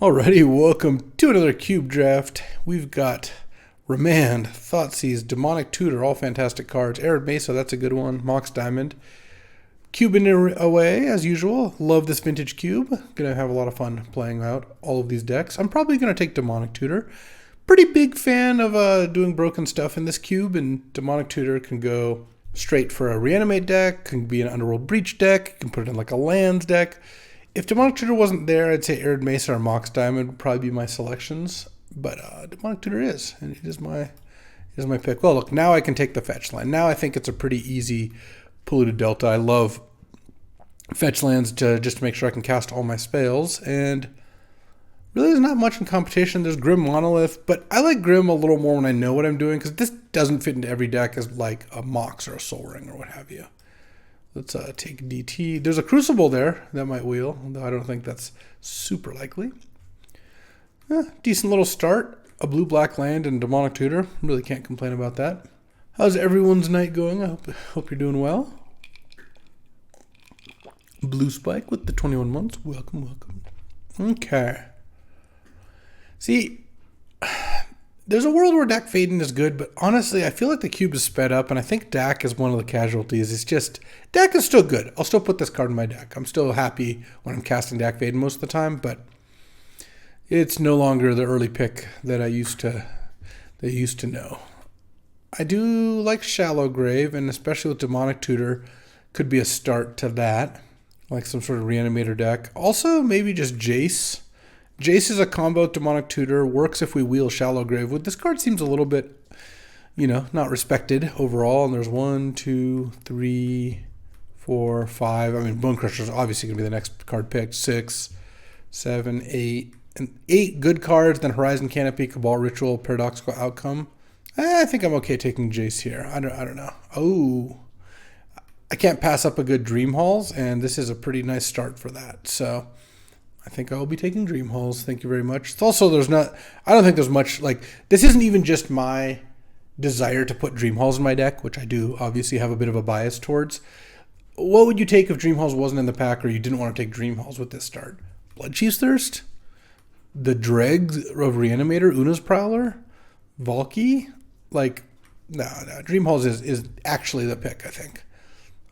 Alrighty, welcome to another cube draft. We've got Remand, Thoughtseize, Demonic Tutor, all fantastic cards. Arid Mesa, that's a good one. Mox Diamond. Cubing away, as usual. Love this vintage cube. Gonna have a lot of fun playing out all of these decks. I'm probably gonna take Demonic Tutor. Pretty big fan of doing broken stuff in this cube, and Demonic Tutor can go straight for a Reanimate deck, can be an Underworld Breach deck, you can put it in like a Lands deck. If Demonic Tutor wasn't there, I'd say Arid Mesa or Mox Diamond would probably be my selections. But Demonic Tutor is, and it is my pick. Well, look, now I can take the fetch line. Now I think it's a pretty easy Polluted Delta. I love fetch lands just to make sure I can cast all my spells. And really there's not much in competition. There's Grim Monolith, but I like Grim a little more when I know what I'm doing, because this doesn't fit into every deck as like a Mox or a Soul Ring or what have you. Let's take DT. There's a Crucible there that might wheel, though I don't think that's super likely. Decent little start. A blue-black land and Demonic Tutor. Really can't complain about that. How's everyone's night going? I hope you're doing well. Blue Spike with the 21 months. Welcome. Okay. See, there's a world where deck fading is good, but honestly, I feel like the cube is sped up, and I think Dak is one of the casualties. It's just, Dak is still good. I'll still put this card in my deck. I'm still happy when I'm casting Dak Fade most of the time, but it's no longer the early pick that I used to know. I do like Shallow Grave, and especially with Demonic Tutor, could be a start to that, like some sort of Reanimator deck. Also, maybe just Jace. Jace is a combo with Demonic Tutor, works if we wheel Shallow Grave. Well, this card seems a little bit, not respected overall. And there's 1, 2, 3, 4, 5. I mean, Bone Crusher is obviously going to be the next card picked. 6, 7, 8. And 8 good cards, then Horizon Canopy, Cabal Ritual, Paradoxical Outcome. I think I'm okay taking Jace here. I don't know. Oh, I can't pass up a good Dream Halls, and this is a pretty nice start for that. So I think I will be taking Dream Halls. Thank you very much. It's also, I don't think there's much, this isn't even just my desire to put Dream Halls in my deck, which I do obviously have a bit of a bias towards. What would you take if Dream Halls wasn't in the pack, or you didn't want to take Dream Halls with this start? Bloodchief's Thirst? The Dregs of Reanimator? Una's Prowler? Valky? No. Dream Halls is actually the pick, I think.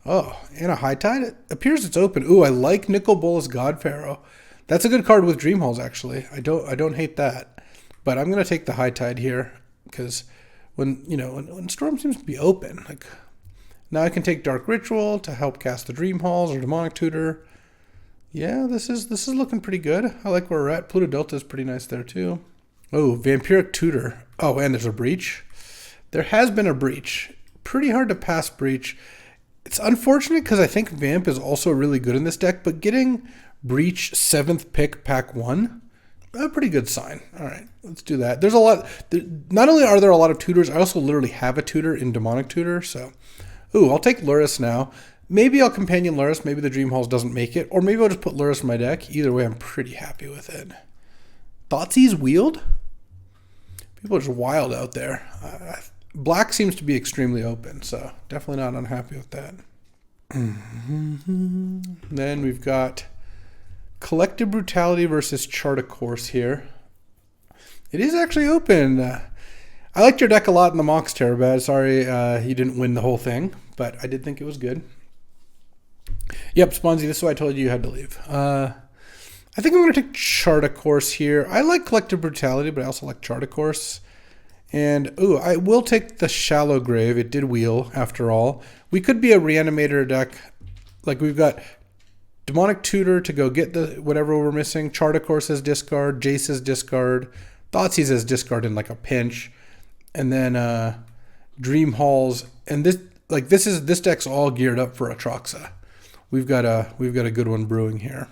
Oh, and a High Tide? It appears it's open. Ooh, I like Nicol Bolas God Pharaoh. That's a good card with Dream Halls, actually. I don't hate that. But I'm going to take the High Tide here, because when Storm seems to be open, now I can take Dark Ritual to help cast the Dream Halls or Demonic Tutor. Yeah, this is looking pretty good. I like where we're at. Polluted Delta is pretty nice there, too. Oh, Vampiric Tutor. Oh, and there's a Breach. There has been a Breach. Pretty hard to pass Breach. It's unfortunate because I think Vamp is also really good in this deck, but getting Breach 7th pick pack 1, a pretty good sign. All right, let's do that. There's a lot. Not only are there a lot of tutors, I also literally have a tutor in Demonic Tutor. So, I'll take Lurrus now. Maybe I'll companion Lurrus. Maybe the Dream Halls doesn't make it, or maybe I'll just put Lurrus in my deck. Either way, I'm pretty happy with it. Thoughtseize Wield? People are just wild out there. Black seems to be extremely open, so definitely not unhappy with that. Then we've got Collective Brutality versus Chart a Course here. It is actually open. I liked your deck a lot in the Mox Terabad. Sorry you didn't win the whole thing, but I did think it was good. Yep, Sponzy, this is why I told you had to leave. I think I'm going to take Chart a Course here. I like Collective Brutality, but I also like Chart a Course. And, I will take the Shallow Grave. It did wheel, after all. We could be a Reanimator deck. We've got Demonic Tutor to go get the whatever we're missing. Chart a Course as discard. Jace as discard. Thoughtseize as discard in, a pinch. And then Dream Halls. And this deck's all geared up for Atraxa. We've got a good one brewing here.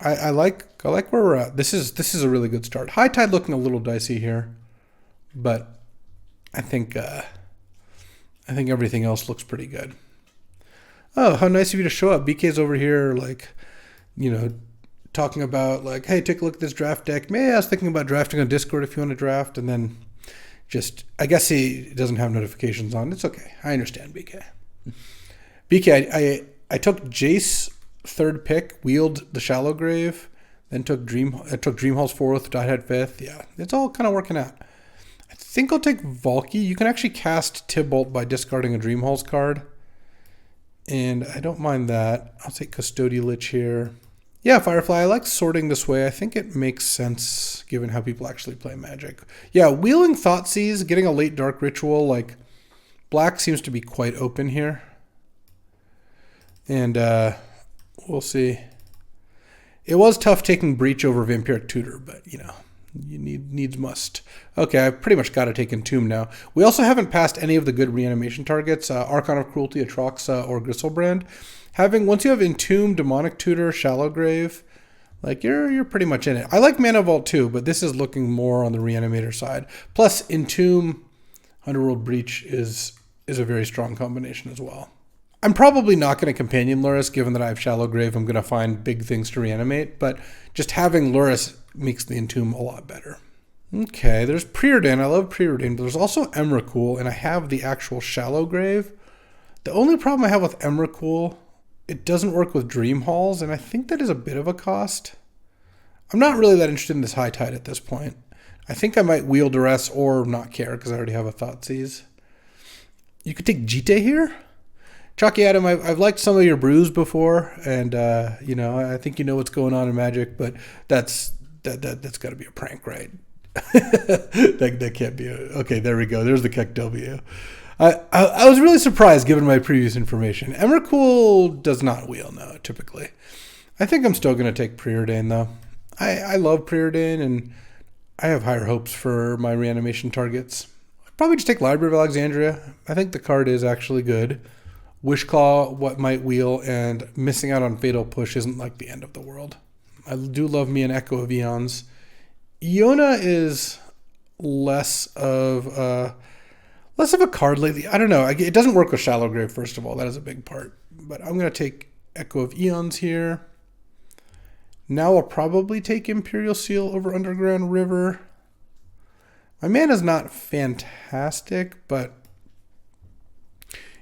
I like where we're at. This is a really good start. High Tide looking a little dicey here. But I think everything else looks pretty good. Oh, how nice of you to show up. BK's over here, talking about, hey, take a look at this draft deck. I was thinking about drafting on Discord if you want to draft. And then I guess he doesn't have notifications on. It's okay. I understand, BK. BK, I took Jace 3rd pick, wheeled the Shallow Grave. Then took Dreamhalls 4th, Diehead 5th. Yeah, it's all kind of working out. I think I'll take Valky. You can actually cast Tibalt by discarding a Dreamhalls card. And I don't mind that. I'll take Custodial Lich here. Yeah, Firefly, I like sorting this way. I think it makes sense given how people actually play Magic. Yeah, wheeling Thoughtseize, getting a late Dark Ritual, like black seems to be quite open here. And we'll see. It was tough taking Breach over Vampiric Tutor, but you know, you needs must. Okay, I've pretty much got to take Entomb now. We also haven't passed any of the good reanimation targets, Archon of Cruelty, Atroxa, or Gristlebrand. Once you have Entomb, Demonic Tutor, Shallowgrave, like you're pretty much in it. I like Mana Vault too, but this is looking more on the reanimator side. Plus, Entomb, Underworld Breach is a very strong combination as well. I'm probably not going to Companion Lurrus, given that I have Shallowgrave. I'm going to find big things to reanimate, but just having Lurrus makes the Entomb a lot better. Okay, there's Preordain. I love Preordain, but there's also Emrakul, and I have the actual Shallowgrave. The only problem I have with Emrakul, it doesn't work with Dream Halls, and I think that is a bit of a cost. I'm not really that interested in this High Tide at this point. I think I might wheel Duress or not care, because I already have a Thoughtseize. You could take Jite here. Chalky Adam, I've liked some of your brews before, and you know, I think you know what's going on in Magic, but that's got to be a prank, right? that can't be okay. There we go. There's the Keck W. I was really surprised given my previous information. Emrakul does not wheel, no, typically. I think I'm still going to take Preordain though. I love Preordain, and I have higher hopes for my reanimation targets. I'd probably just take Library of Alexandria. I think the card is actually good. Wishclaw, what might wheel, and missing out on Fatal Push isn't like the end of the world. I do love me an Echo of Eons. Iona is less of a card lately. I don't know. It doesn't work with Shallowgrave, first of all. That is a big part. But I'm going to take Echo of Eons here. Now I'll probably take Imperial Seal over Underground River. My mana's not fantastic, but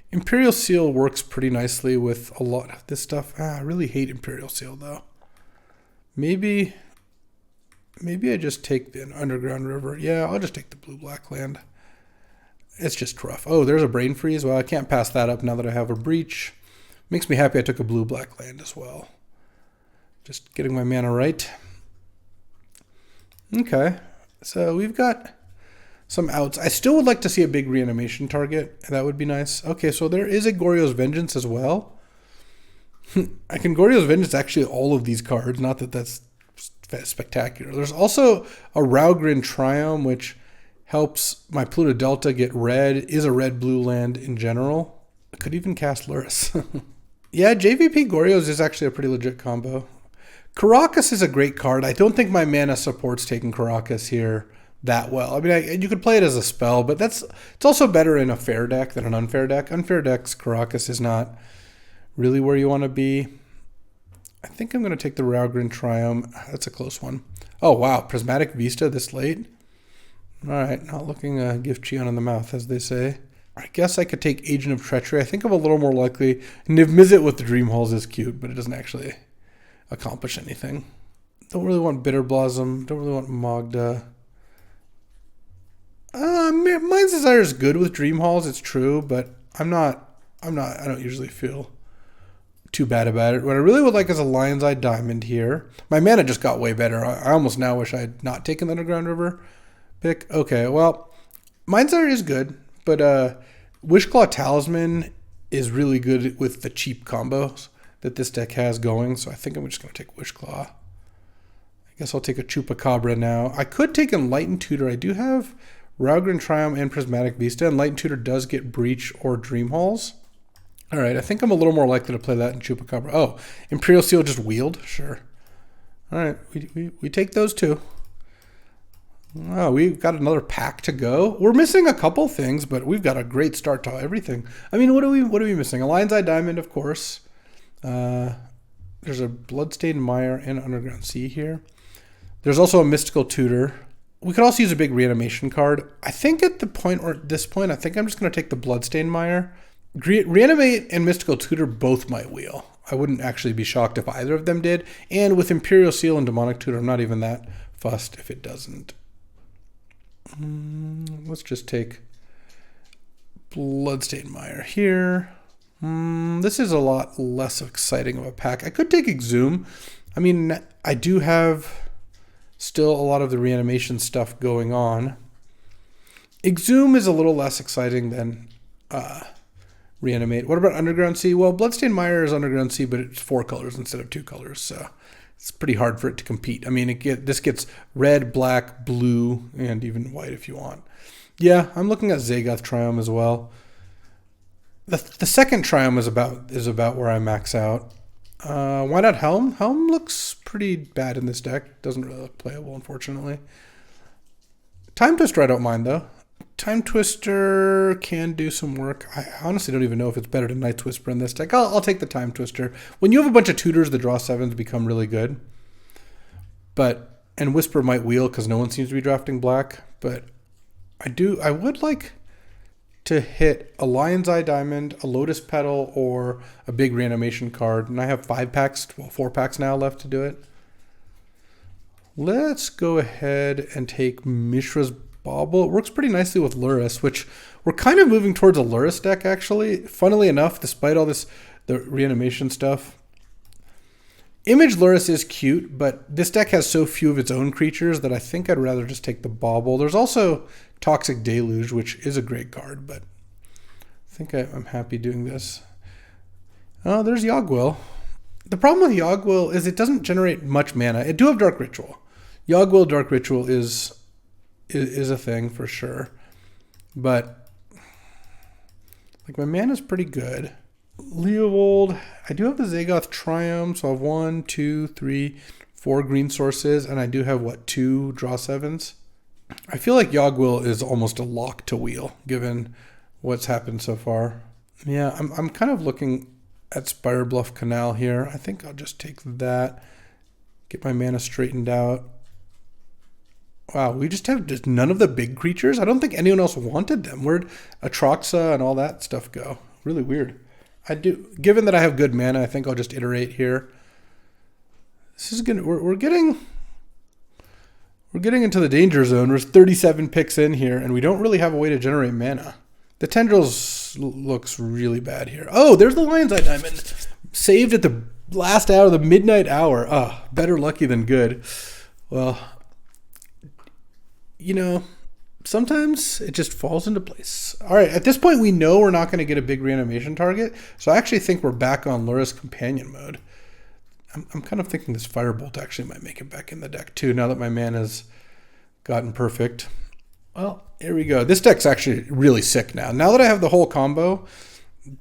Imperial Seal works pretty nicely with a lot of this stuff. I really hate Imperial Seal, though. Maybe I just take the Underground River. Yeah, I'll just take the blue-black land. It's just rough. Oh, there's a Brain Freeze. Well, I can't pass that up now that I have a Breach. Makes me happy I took a blue-black land as well. Just getting my mana right. Okay, so we've got some outs. I still would like to see a big reanimation target. That would be nice. Okay, so there is a Goryo's Vengeance as well. I can Goryo's Vengeance actually all of these cards. Not that that's spectacular. There's also a Raugrin Triome, which helps my Pluto Delta get red. Is a red-blue land in general. I could even cast Lurrus. Yeah, JVP Goryo's is actually a pretty legit combo. Karakas is a great card. I don't think my mana supports taking Karakas here that well. I mean, you could play it as a spell, but it's also better in a fair deck than an unfair deck. Unfair decks, Karakas is not really where you want to be. I think I'm going to take the Raugrin Triome. That's a close one. Oh, wow. Prismatic Vista this late? All right. Not looking gift Cheon in the mouth, as they say. I guess I could take Agent of Treachery. I think I'm a little more likely. Niv Mizzet with the Dream Halls is cute, but it doesn't actually accomplish anything. Don't really want Bitter Blossom. Don't really want Magda. Mind's Desire is good with Dream Halls, it's true, but I don't usually feel too bad about it. What I really would like is a Lion's Eye Diamond here. My mana just got way better. I almost now wish I had not taken the Underground River pick. Okay, well, Mind's Desire is good, but Wishclaw Talisman is really good with the cheap combos that this deck has going, so I think I'm just going to take Wishclaw. I guess I'll take a Chupacabra now. I could take Enlightened Tutor. I do have Raugrin Triome and Prismatic Vista. Enlightened Tutor does get Breach or Dream Halls. All right, I think I'm a little more likely to play that in Chupacabra. Oh, Imperial Seal just wheeled? Sure. All right, we take those two. Oh, we've got another pack to go. We're missing a couple things, but we've got a great start to everything. I mean, what are we missing? A Lion's Eye Diamond, of course. There's a Bloodstained Mire and Underground Sea here. There's also a Mystical Tutor. We could also use a big reanimation card. I think at this point, I think I'm just going to take the Bloodstained Mire. Reanimate and Mystical Tutor both might wheel. I wouldn't actually be shocked if either of them did. And with Imperial Seal and Demonic Tutor, I'm not even that fussed if it doesn't. Let's just take Bloodstained Mire here. This is a lot less exciting of a pack. I could take Exhume. I mean, I do have still a lot of the reanimation stuff going on. Exhume is a little less exciting than Reanimate. What about Underground Sea? Well, Bloodstained Mire is Underground Sea, but it's 4 colors instead of 2 colors, so it's pretty hard for it to compete. I mean, this gets red, black, blue, and even white if you want. Yeah, I'm looking at Zagoth Triumph as well. The second Triumph is about where I max out. Why not Helm? Helm looks pretty bad in this deck. Doesn't really look playable, unfortunately. Time Twister I don't mind, though. Time Twister can do some work. I honestly don't even know if it's better than Night's Whisper in this deck. I'll take the Time Twister. When you have a bunch of tutors, the draw 7s become really good. And Whisper might wheel because no one seems to be drafting black. But I would like to hit a Lion's Eye Diamond, a Lotus Petal, or a big reanimation card. And I have 4 packs now left to do it. Let's go ahead and take Mishra's Bauble. It works pretty nicely with Lurrus, which we're kind of moving towards a Lurrus deck, actually. Funnily enough, despite all the reanimation stuff. Image Lurrus is cute, but this deck has so few of its own creatures that I think I'd rather just take the Bauble. There's also Toxic Deluge, which is a great card, but I think I'm happy doing this. Oh, there's Yogg-Will. The problem with Yogg-Will is it doesn't generate much mana. It do have Dark Ritual. Yogg-Will Dark Ritual is a thing for sure, but like my mana's pretty good. Leovold, I do have the Zagoth Triumph, so I have 1, 2, 3, 4 green sources, and I do have 2 draw 7s. I feel like Yogg-Will is almost a lock to wheel given what's happened so far. Yeah, I'm kind of looking at Spire Bluff Canal here. I think I'll just take that, get my mana straightened out. Wow, we just have none of the big creatures. I don't think anyone else wanted them. Where'd Atroxa and all that stuff go? Really weird. Given that I have good mana, I think I'll just iterate here. This is gonna. We're getting into the danger zone. There's 37 picks in here, and we don't really have a way to generate mana. The Tendrils looks really bad here. Oh, there's the Lion's Eye Diamond, saved at the last hour, the midnight hour. Better lucky than good. Well, you know, sometimes it just falls into place. All right, at this point, we know we're not going to get a big reanimation target, so I actually think we're back on Lurrus Companion mode. I'm kind of thinking this Firebolt actually might make it back in the deck, too, now that my mana's gotten perfect. Well, here we go. This deck's actually really sick now. Now that I have the whole combo,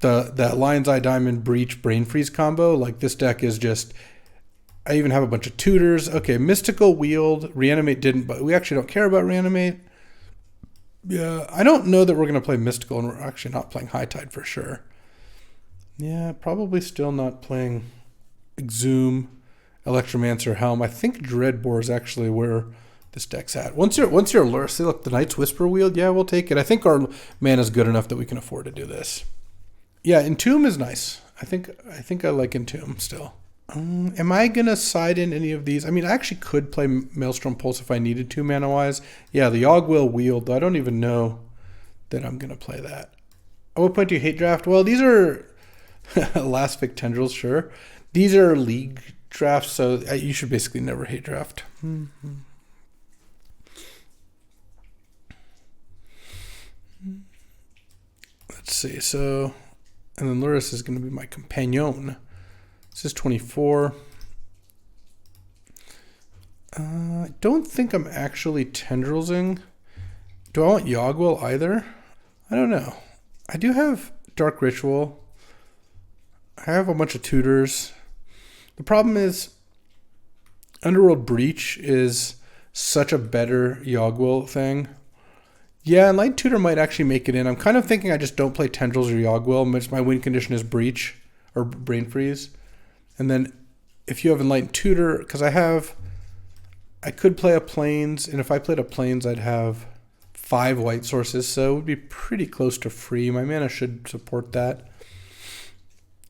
the Lion's Eye Diamond Breach Brain Freeze combo, like this deck is just... I even have a bunch of tutors. Okay, Mystical Wield. Reanimate didn't, but we actually don't care about Reanimate. Yeah, I don't know that we're going to play Mystical, and we're actually not playing High Tide for sure. Yeah, probably still not playing Exhume, Electromancer, Helm. I think Dreadbore is actually where this deck's at. Once you're Lurrus, see, look, the Night's Whisper Wield. Yeah, we'll take it. I think our mana is good enough that we can afford to do this. Yeah, Entomb is nice. I think I like Entomb still. Am I going to side in any of these? I mean, I actually could play Maelstrom Pulse if I needed to mana-wise. Yeah, the Yogg-Will Wield, though I don't even know that I'm going to play that. At what point do you hate draft? Well, these are last pick Tendrils, sure. These are league drafts, so you should basically never hate draft. Let's see, so... And then Lurrus is going to be my companion. This is 24. I don't think I'm actually Tendrilsing. Do I want Yogg-Will either? I don't know. I do have Dark Ritual. I have a bunch of tutors. The problem is Underworld Breach is such a better Yogg-Will thing. Yeah, Enlightened Tutor might actually make it in. I'm kind of thinking I just don't play Tendrils or Yogg-Will. My win condition is Breach or Brain Freeze. And then if you have Enlightened Tutor, because I could play a Plains, and if I played a Plains, I'd have 5 white sources, so it would be pretty close to free. My mana should support that.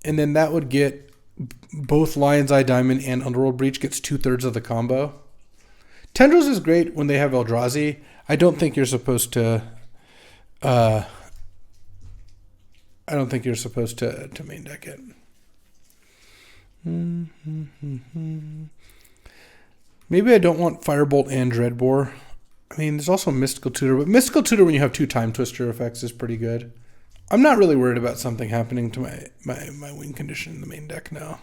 And then that would get both Lion's Eye Diamond and Underworld Breach gets 2/3 of the combo. Tendrils is great when they have Eldrazi. I don't think you're supposed to main deck it. Maybe I don't want Firebolt and Dreadbore. I mean, there's also Mystical Tutor, but Mystical Tutor when you have 2 Time Twister effects is pretty good. I'm not really worried about something happening to my win condition in the main deck now.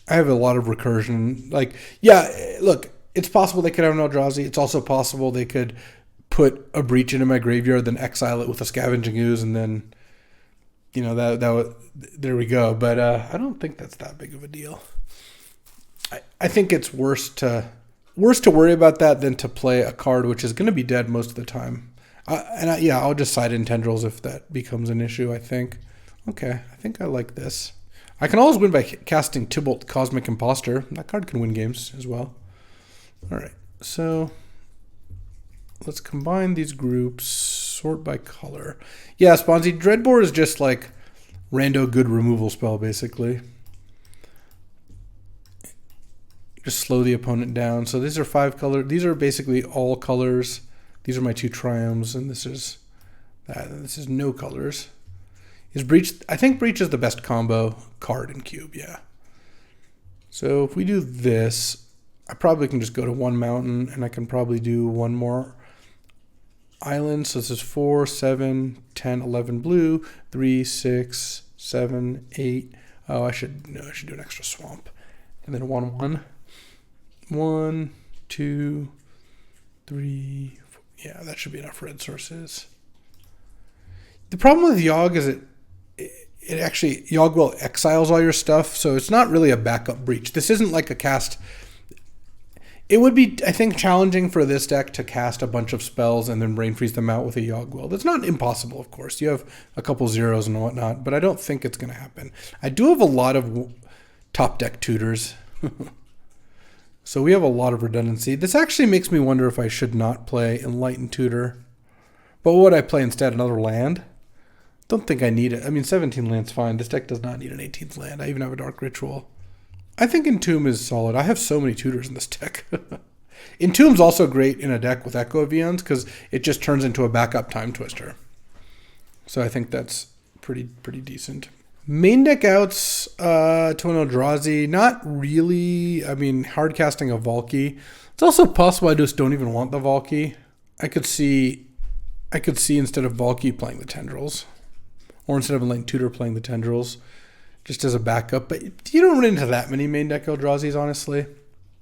I have a lot of recursion. Like, yeah, look, it's possible they could have an Eldrazi. It's also possible they could put a Breach into my graveyard, then exile it with a Scavenging Ooze, and then, you know, there we go. But I don't think that's that big of a deal. I think it's worse to worry about that than to play a card which is going to be dead most of the time. I'll just side in Tendrils if that becomes an issue, I think. Okay, I think I like this. I can always win by casting Tybalt Cosmic Imposter. That card can win games as well. All right, so let's combine these groups, sort by color. Yeah, Sponzy, Dreadbore is just like rando good removal spell, basically. Just slow the opponent down. So these are 5 colors. These are basically all colors. These are my 2 Triumphs, and this is that. And this is no colors. Is Breach? I think Breach is the best combo card in Cube. Yeah. So if we do this, I probably can just go to 1 mountain, and I can probably do 1 more island. So this is 4, 7, 10, 11 blue, 3, 6, 7, 8. Oh, I should do an extra swamp, and then 1, 1. 1, 2, 3, 4. Yeah, that should be enough red sources. The problem with Yogg is it actually, Yogg will exiles all your stuff, so it's not really a backup Breach. This isn't like a cast. It would be, I think, challenging for this deck to cast a bunch of spells and then Brain Freeze them out with a Yogg Will. That's not impossible, of course. You have a couple zeros and whatnot, but I don't think it's going to happen. I do have a lot of top deck tutors. So we have a lot of redundancy. This actually makes me wonder if I should not play Enlightened Tutor. But what would I play instead? Another land? Don't think I need it. I mean, 17 land's fine. This deck does not need an 18th land. I even have a Dark Ritual. I think Entomb is solid. I have so many tutors in this deck. Entomb's also great in a deck with Echo of Eons because it just turns into a backup Time Twister. So I think that's pretty decent. Main deck outs to an Eldrazi, not really. I mean, hard casting a Valky. It's also possible I just don't even want the Valky. I could see instead of Valky playing the Tendrils, or instead of Enlightened Tutor playing the Tendrils, just as a backup. But you don't run into that many main deck Eldrazi's, honestly.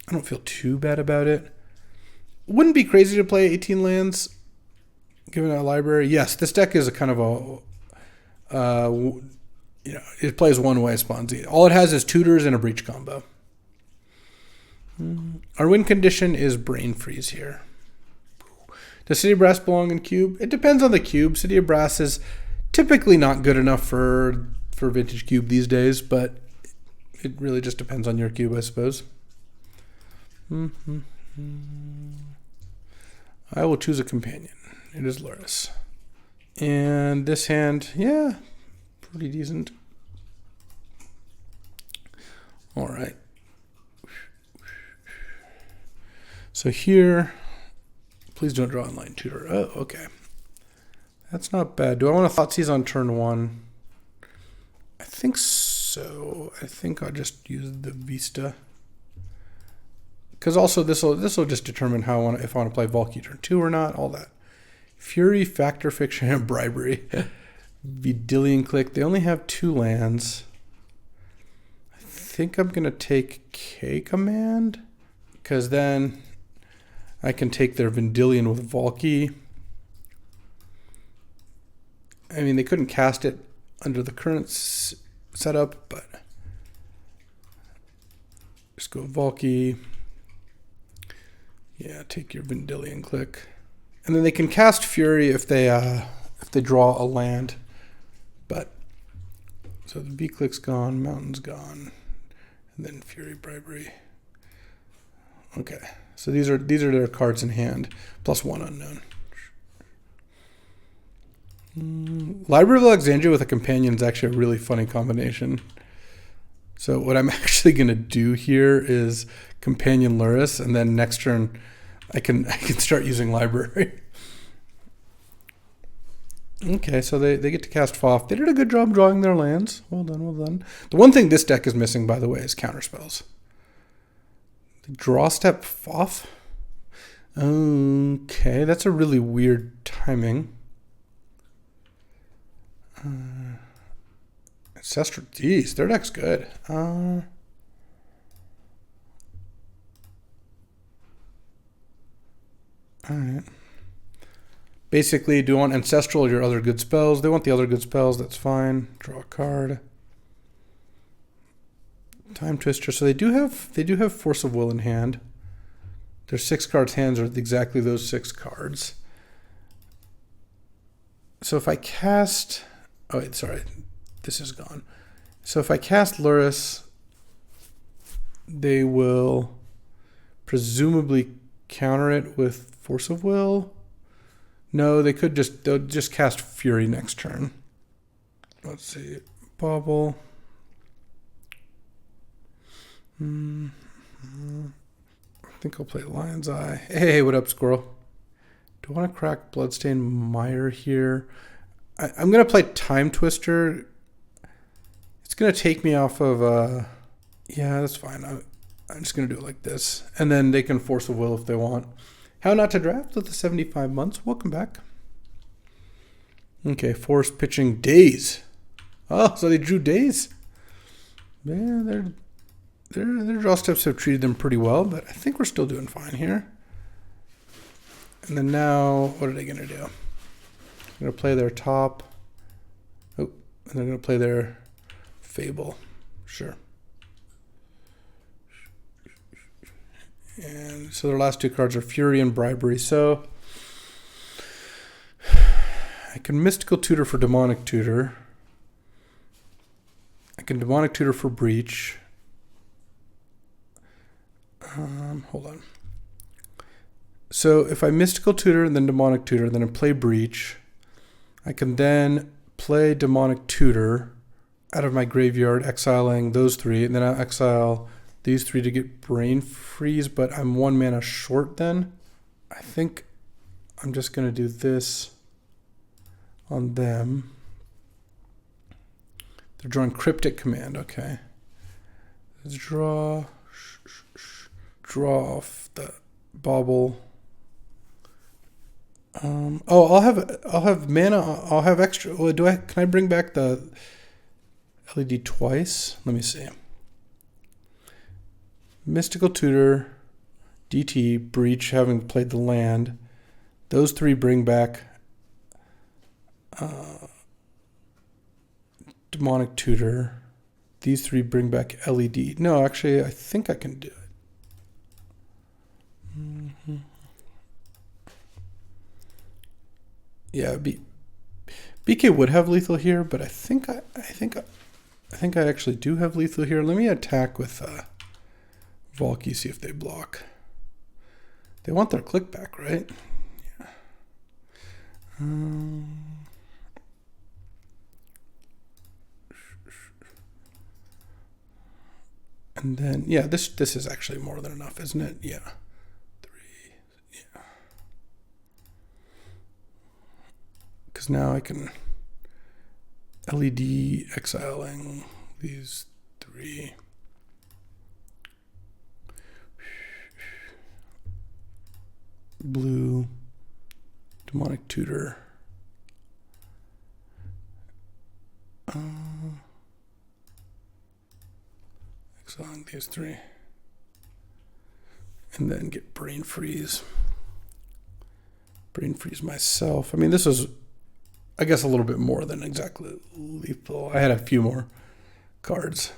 I don't feel too bad about it. Wouldn't be crazy to play 18 lands, given a library. Yes, this deck is a kind of a... it plays one way, Sponzy. All it has is tutors and a Breach combo. Our win condition is Brain Freeze here. Does City of Brass belong in Cube? It depends on the Cube. City of Brass is typically not good enough for Vintage Cube these days, but it really just depends on your Cube, I suppose. I will choose a companion. It is Lurrus. And this hand, yeah, pretty decent. All right. So here, please don't draw Enlightened Tutor. Oh, okay. That's not bad. Do I want to Thoughtseize on turn 1? I think so. I think I'll just use the Vista. Because also this will just determine if I want to play Valky turn 2 or not, all that. Fury, Factor Fiction, and Bribery. Vidillion Click. They only have 2 lands. I think I'm going to take K Command, because then I can take their Vendilion with Valky. I mean, they couldn't cast it under the current setup, but just go Valky. Yeah, take your Vendilion Click. And then they can cast Fury if they draw a land. But so the V-Click's gone, Mountain's gone, and then Fury, Bribery. Okay, so these are their cards in hand, plus 1 unknown. Library of Alexandria with a companion is actually a really funny combination. So what I'm actually going to do here is companion Lurrus, and then next turn I can start using library. Okay, so they get to cast Foff. They did a good job drawing their lands. Well done, well done. The one thing this deck is missing, by the way, is counterspells. The draw step Foff? Okay, that's a really weird timing. Ancestral, geez, their deck's good. Alright. Basically, do you want Ancestral or your other good spells? They want the other good spells, that's fine. Draw a card. Time Twister. So they do have Force of Will in hand. Their 6 cards hands are exactly those 6 cards. So if I cast, oh wait, sorry, this is gone. So if I cast Lurrus, they will presumably counter it with Force of Will. No, they'll just cast Fury next turn. Let's see, Bauble. I think I'll play Lion's Eye. Hey, what up, Squirrel? Do I want to crack Bloodstained Mire here? I'm going to play Time Twister. It's going to take me off of... yeah, that's fine. I'm just going to do it like this. And then they can Force of Will if they want. How Not to Draft with the 75 months. Welcome back. Okay, Force pitching Days. Oh, so they drew Days. Yeah, their draw steps have treated them pretty well, but I think we're still doing fine here. And then now, what are they going to do? They're going to play their top. Oh, and they're going to play their Fable. Sure. And so their last 2 cards are Fury and Bribery. So I can Mystical Tutor for Demonic Tutor. I can Demonic Tutor for Breach. Hold on. So if I Mystical Tutor and then Demonic Tutor, then I play Breach, I can then play Demonic Tutor out of my graveyard, exiling those 3, and then I'll exile these 3 to get Brain Freeze, but I'm 1 mana short then. I think I'm just going to do this on them. They're drawing Cryptic Command, okay. Let's draw off the Bauble. I'll have mana. I'll have extra. Well, can I bring back the LED twice? Let me see. Mystical Tutor, DT, Breach, having played the land. Those 3 bring back Demonic Tutor. These 3 bring back LED. No, actually, I think I can do it. Yeah, BK would have lethal here, but I think I actually do have lethal here. Let me attack with Valky, see if they block. They want their click back, right? Yeah. And then, yeah, this is actually more than enough, isn't it? Yeah. 3, yeah. Because now I can LED exiling these 3. Blue, Demonic Tutor. Exiling these 3. And then get Brain Freeze. Brain Freeze myself. I mean, this is, I guess, a little bit more than exactly lethal. I had a few more cards.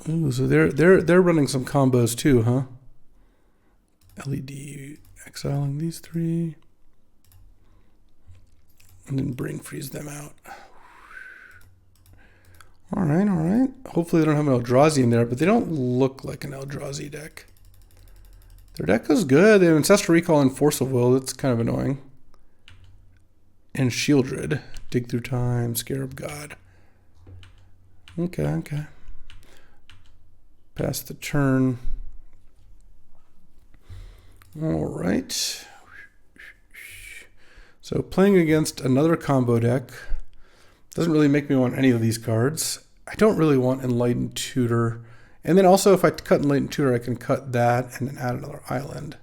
Ooh, so they're running some combos too, huh? LED exiling these 3. And then Brain Freeze them out. All right. Hopefully they don't have an Eldrazi in there, but they don't look like an Eldrazi deck. Their deck is good. They have Ancestral Recall and Force of Will. That's kind of annoying. And Shieldred. Dig Through Time. Scarab God. Okay, okay. Pass the turn. All right. So playing against another combo deck doesn't really make me want any of these cards. I don't really want Enlightened Tutor. And then also if I cut Enlightened Tutor, I can cut that and then add another island.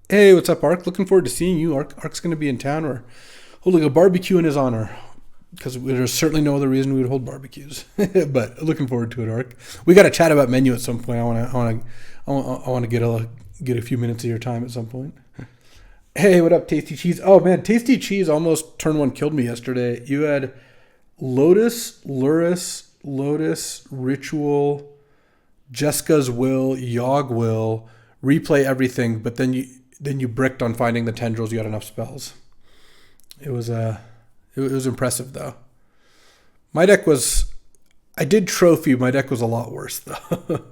Hey, what's up, Ark? Looking forward to seeing you. Ark's going to be in town. We're holding a barbecue in his honor. Because there's certainly no other reason we would hold barbecues. But looking forward to it, Ark. We got to chat about menu at some point. I want to get a few minutes of your time at some point. Hey, what up, Tasty Cheese? Oh, man, Tasty Cheese almost turn one killed me yesterday. You had Lotus, Lurrus, Ritual, Jeska's Will, Yogg Will, replay everything, but then you bricked on finding the tendrils. You had enough spells. It was impressive, though. My deck was... I did trophy. My deck was a lot worse, though.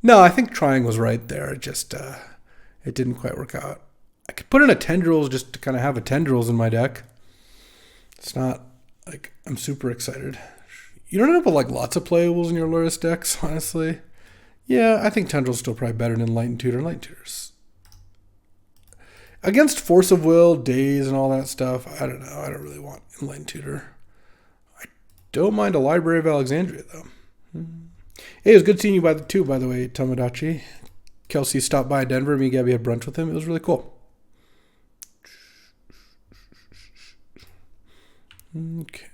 No, I think trying was right there. It just... it didn't quite work out. I could put in a tendrils just to kind of have a tendrils in my deck. It's not... like, I'm super excited. You don't end up with, like, lots of playables in your Lurrus decks, honestly. Yeah, I think tendrils still probably better than Enlightened Tutor. Enlightened Tutor's... Against Force of Will, Daze, and all that stuff, I don't know. I don't really want Enlightened Tutor. I don't mind a Library of Alexandria, though. Hey, it was good seeing you by the way, Tomodachi. Kelsey stopped by Denver. Me and Gabby had brunch with him. It was really cool. Okay.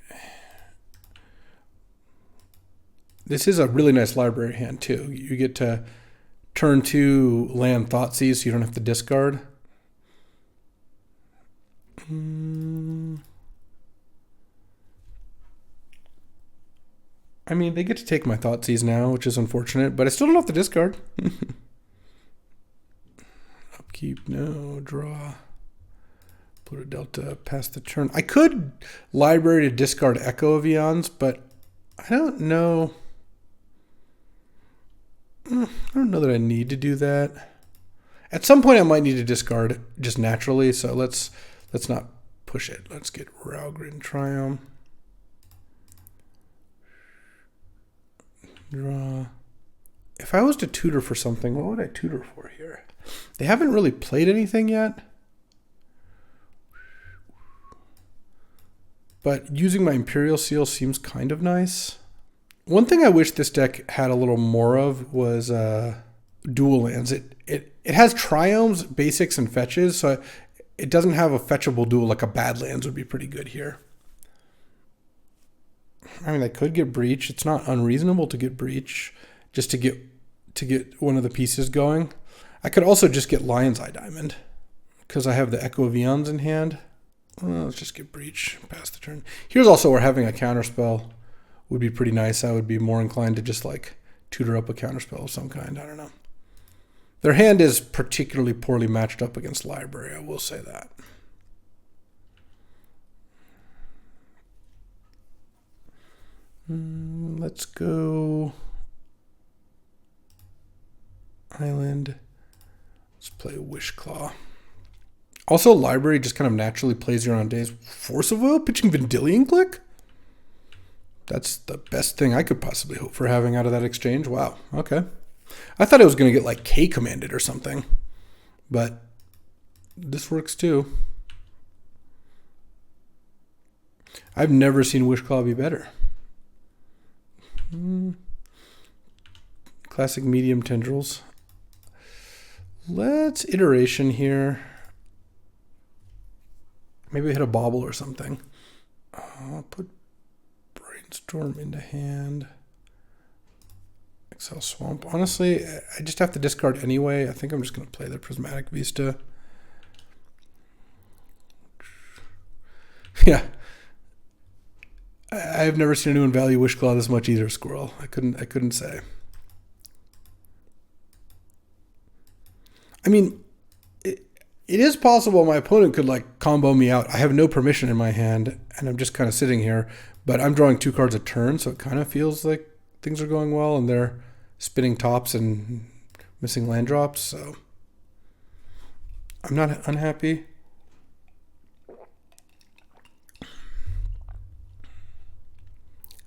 This is a really nice library hand, too. You get to turn 2 land Thoughtseize, so you don't have to discard. I mean, they get to take my Thoughtseize now, which is unfortunate, but I still don't have to discard. Upkeep, no. Draw. Put a Delta, pass the turn. I could library to discard Echo of Eons, but I don't know. I don't know that I need to do that. At some point, I might need to discard just naturally, so let's not push it. Let's get Ralgrin Triumph. Draw. If I was to tutor for something, what would I tutor for here? They haven't really played anything yet. But using my Imperial Seal seems kind of nice. One thing I wish this deck had a little more of was dual lands. It has triomes, basics, and fetches, so it doesn't have a fetchable dual like a Badlands would be pretty good here. I mean, I could get Breach. It's not unreasonable to get Breach just to get one of the pieces going. I could also just get Lion's Eye Diamond because I have the Echo of Eons in hand. Well, let's just get Breach, pass the turn. Here's also where having a counterspell would be pretty nice. I would be more inclined to just like tutor up a counterspell of some kind. I don't know. Their hand is particularly poorly matched up against Library, I will say that. Let's go Island. Let's play Wishclaw. Also, Library just kind of naturally plays here on days. Force of Will, pitching Vendilion Click? That's the best thing I could possibly hope for having out of that exchange. Wow, okay. I thought I was going to get like K commanded or something. But this works too. I've never seen Wishclaw be better. Classic medium tendrils. Let's iteration here. Maybe hit a bobble or something. I'll put Brainstorm into hand. Excel Swamp. Honestly, I just have to discard anyway. I think I'm just going to play the Prismatic Vista. Yeah. I've never seen anyone value Wishclaw this much either, Squirrel. I couldn't say. I mean, it is possible my opponent could like combo me out. I have no permission in my hand, and I'm just kind of sitting here, but I'm drawing 2 cards a turn, so it kind of feels like things are going well, and they're spinning tops and missing land drops, so I'm not unhappy.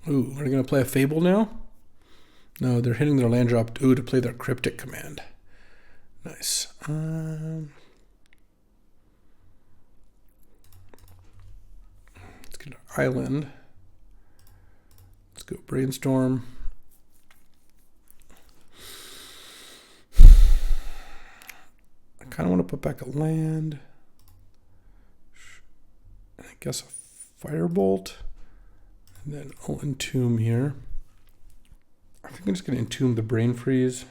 Ooh, are they going to play a Fable now? No, they're hitting their land drop to play their Cryptic command. Nice. Let's get an island. Let's go Brainstorm. I kind of want to put back a land. I guess a Firebolt. And then I'll Entomb here. I think I'm just going to Entomb the Brain Freeze.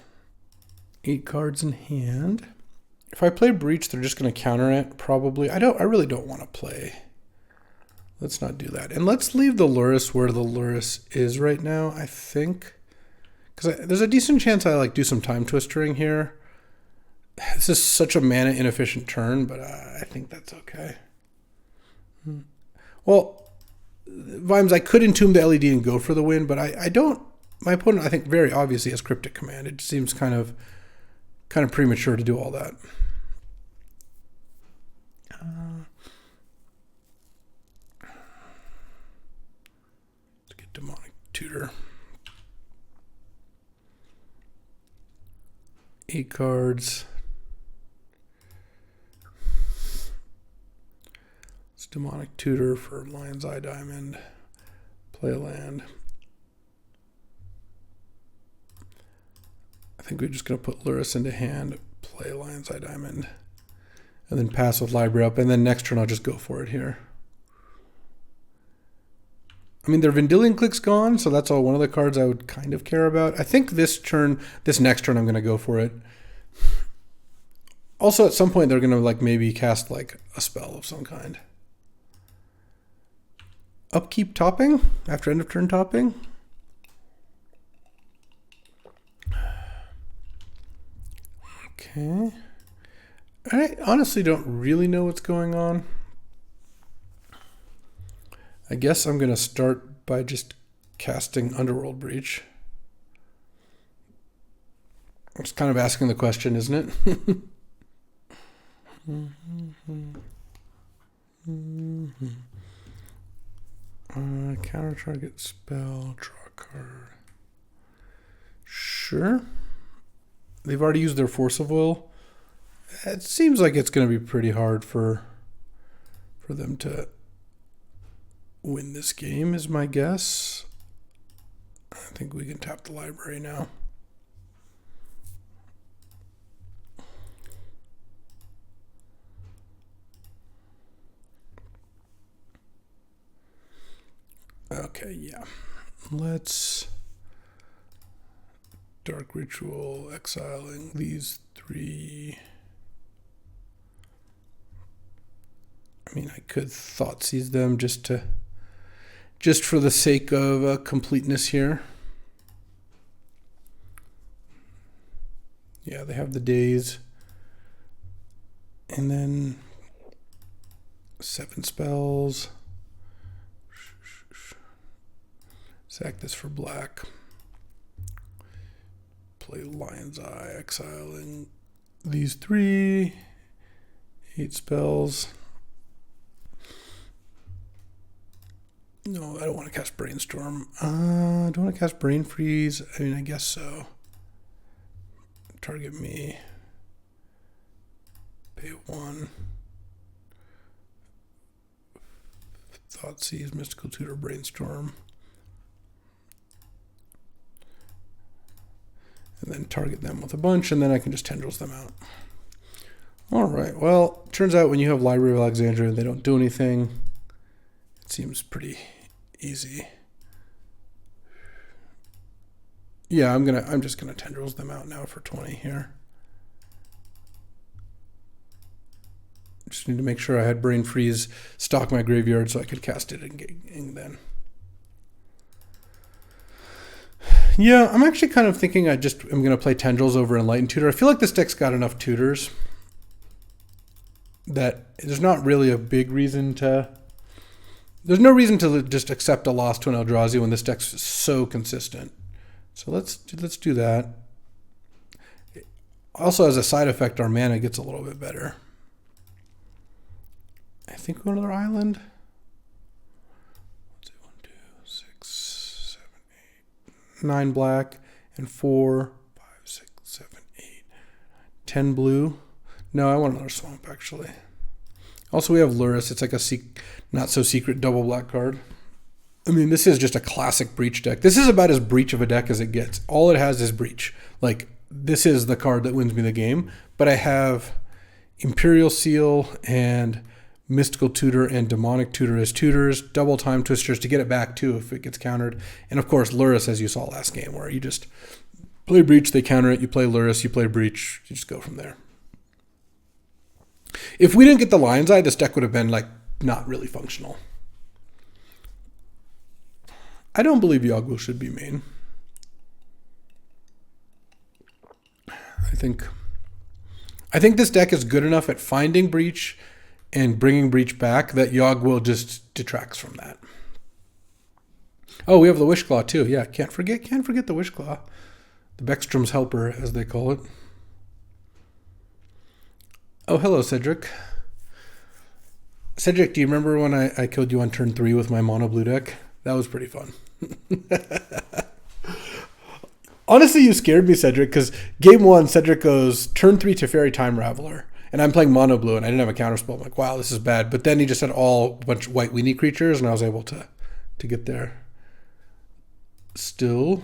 8 cards in hand. If I play Breach, they're just going to counter it, probably. I really don't want to play. Let's not do that. And let's leave the Lurrus where the Lurrus is right now, I think. Because there's a decent chance I do some Time Twistering here. This is such a mana inefficient turn, but I think that's okay. Well, Vimes, I could Entomb the LED and go for the win, but I don't. My opponent, I think, very obviously has Cryptic Command. It seems kind of premature to do all that. Let's get Demonic Tutor. 8 cards. It's Demonic Tutor for Lion's Eye Diamond. Play a land. I think we're just going to put Lurrus into hand, play Lion's Eye Diamond, and then pass with Library up, and then next turn I'll just go for it here. I mean, their Vendilion Click's gone, so that's all one of the cards I would kind of care about. I think this next turn I'm going to go for it. Also, at some point they're going to maybe cast a spell of some kind. Upkeep topping after end of turn topping. Okay. I honestly don't really know what's going on. I guess I'm going to start by just casting Underworld Breach. It's kind of asking the question, isn't it? Counter target spell, draw a card. Sure. They've already used their Force of Will. It seems like it's going to be pretty hard for them to win this game, is my guess. I think we can tap the library now. Okay, yeah. Let's Dark Ritual, exiling these 3. I mean, I could Thoughtseize them just for the sake of completeness here. Yeah, they have the days. And then 7 spells. Sack this for black. Play Lion's Eye, exiling these 3. 8 spells. No, I don't want to cast Brainstorm. Do I want to cast Brain Freeze? I mean, I guess so. Target me. Pay 1. Thoughtseize, Mystical Tutor, Brainstorm. And then target them with a bunch, and then I can just Tendrils them out. All right, well, turns out when you have Library of Alexandria, they don't do anything. It seems pretty easy. Yeah, I'm just gonna Tendrils them out now for 20 here. Just need to make sure I had Brain Freeze stock my graveyard so I could cast it in then. Yeah, I'm actually kind of thinking I'm going to play Tendrils over Enlightened Tutor. I feel like this deck's got enough tutors that there's not really a big reason to... There's no reason to just accept a loss to an Eldrazi when this deck's so consistent. So let's do that. Also, as a side effect, our mana gets a little bit better. I think we go to their island. 1, 2, 6, 7, 8, 9 black, and 4, 5, 6, 7, 8, 10 blue. No, I want another swamp, actually. Also, we have Lurrus. It's like a not-so-secret double black card. I mean, this is just a classic Breach deck. This is about as Breach of a deck as it gets. All it has is Breach. Like, this is the card that wins me the game. But I have Imperial Seal and Mystical Tutor and Demonic Tutor as tutors, double Time Twisters to get it back, too, if it gets countered. And, of course, Lurrus, as you saw last game, where you just play Breach, they counter it, you play Lurrus, you play Breach, you just go from there. If we didn't get the Lion's Eye, this deck would have been, like, not really functional. I don't believe Yogg-Will should be main. I think this deck is good enough at finding Breach and bringing Breach back that Yogg-Will just detracts from that. Oh, we have the Wishclaw too. Yeah, can't forget the Wishclaw. The Beckstrom's helper, as they call it. Oh, hello, Cedric. Cedric, do you remember when I killed you on turn 3 with my mono blue deck? That was pretty fun. Honestly, you scared me, Cedric, because game 1, Cedric goes turn 3 Teferi Time Raveler, and I'm playing mono blue, and I didn't have a counterspell. I'm like, wow, this is bad. But then he just had a bunch of white weenie creatures, and I was able to get there. Still.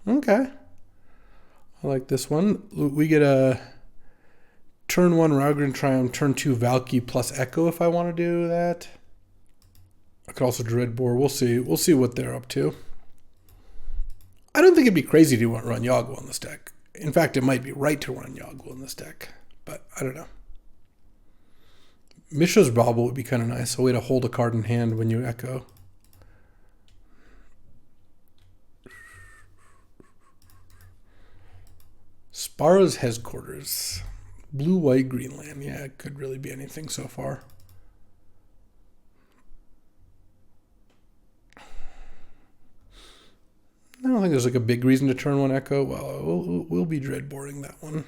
Okay. I like this one. We get a turn 1 Raugrin Triumph, turn 2 Valky plus Echo if I want to do that. I could also Dreadbore. We'll see. We'll see what they're up to. I don't think it'd be crazy to run Yogg-Will in this deck. In fact, it might be right to run Yogg-Will in this deck, but I don't know. Mishra's Bauble would be kind of nice. A way to hold a card in hand when you Echo. Spara's Headquarters. Blue, white, green land. Yeah, it could really be anything so far. I don't think there's like a big reason to turn 1 Echo. Well, we'll be Dreadboring that one.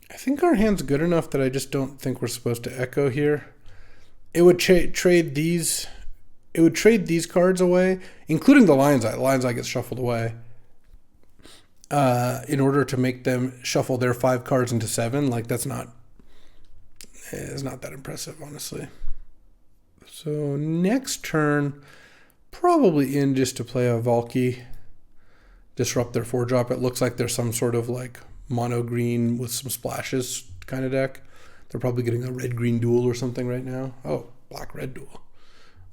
I think our hand's good enough that I just don't think we're supposed to Echo here. It would trade these. It would trade these cards away, including the Lion's Eye. The Lion's Eye gets shuffled away. In order to make them shuffle their 5 cards into 7, like it's not that impressive, honestly. So next turn, probably in just to play a Valky, disrupt their 4-drop. It looks like there's some sort of like mono green with some splashes kind of deck. They're probably getting a red-green duel or something right now. Oh, black-red duel.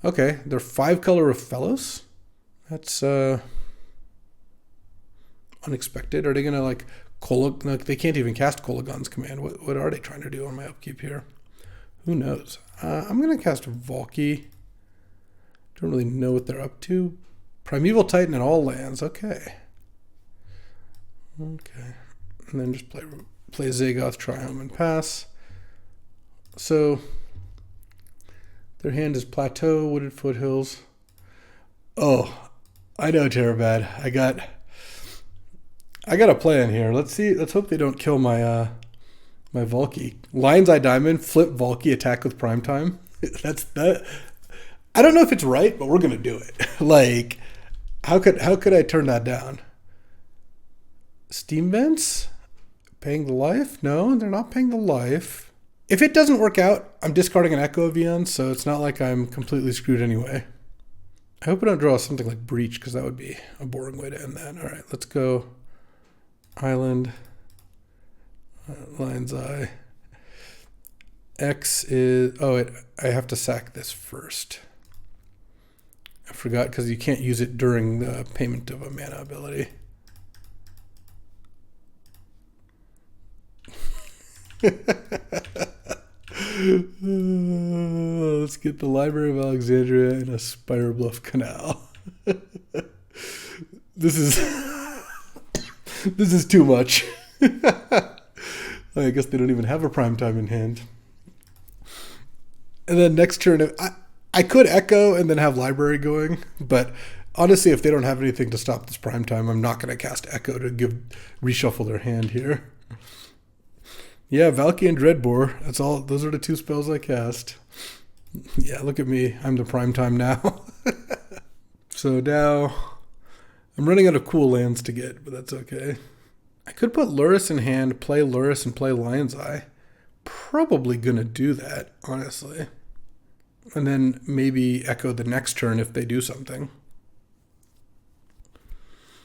Okay, they're 5-color of Fellows. That's unexpected. Are they gonna like they can't even cast Kolagon's command. What are they trying to do on my upkeep here? Who knows? I'm gonna cast Valky. Don't really know what they're up to. Primeval Titan in all lands. Okay. And then just play Zagoth Triumph and pass. So their hand is Plateau, Wooded Foothills. Oh, I know Terabad. I got a plan here. Let's see. Let's hope they don't kill my my Valky. Lion's Eye Diamond, flip Valky, attack with Primetime. That's that. I don't know if it's right, but we're gonna do it. Like, how could I turn that down? Steam Vents? Paying the life? No, they're not paying the life. If it doesn't work out, I'm discarding an Echo Avian, so it's not like I'm completely screwed anyway. I hope I don't draw something like Breach, because that would be a boring way to end that. All right, let's go. Island. Lion's Eye. X is... Oh, I have to sack this first. I forgot, because you can't use it during the payment of a mana ability. Let's get the Library of Alexandria and a Spire Bluff Canal. This is too much. I guess they don't even have a prime time in hand. And then next turn, I could echo and then have library going, but honestly, if they don't have anything to stop this prime time, I'm not going to cast echo to reshuffle their hand here. Yeah, Valky and Dreadbore. That's all. Those are the two spells I cast. Yeah, look at me. I'm the prime time now. So now I'm running out of cool lands to get, but that's okay. I could put Lurrus in hand, play Lurrus, and play Lion's Eye. Probably going to do that, honestly. And then maybe echo the next turn if they do something.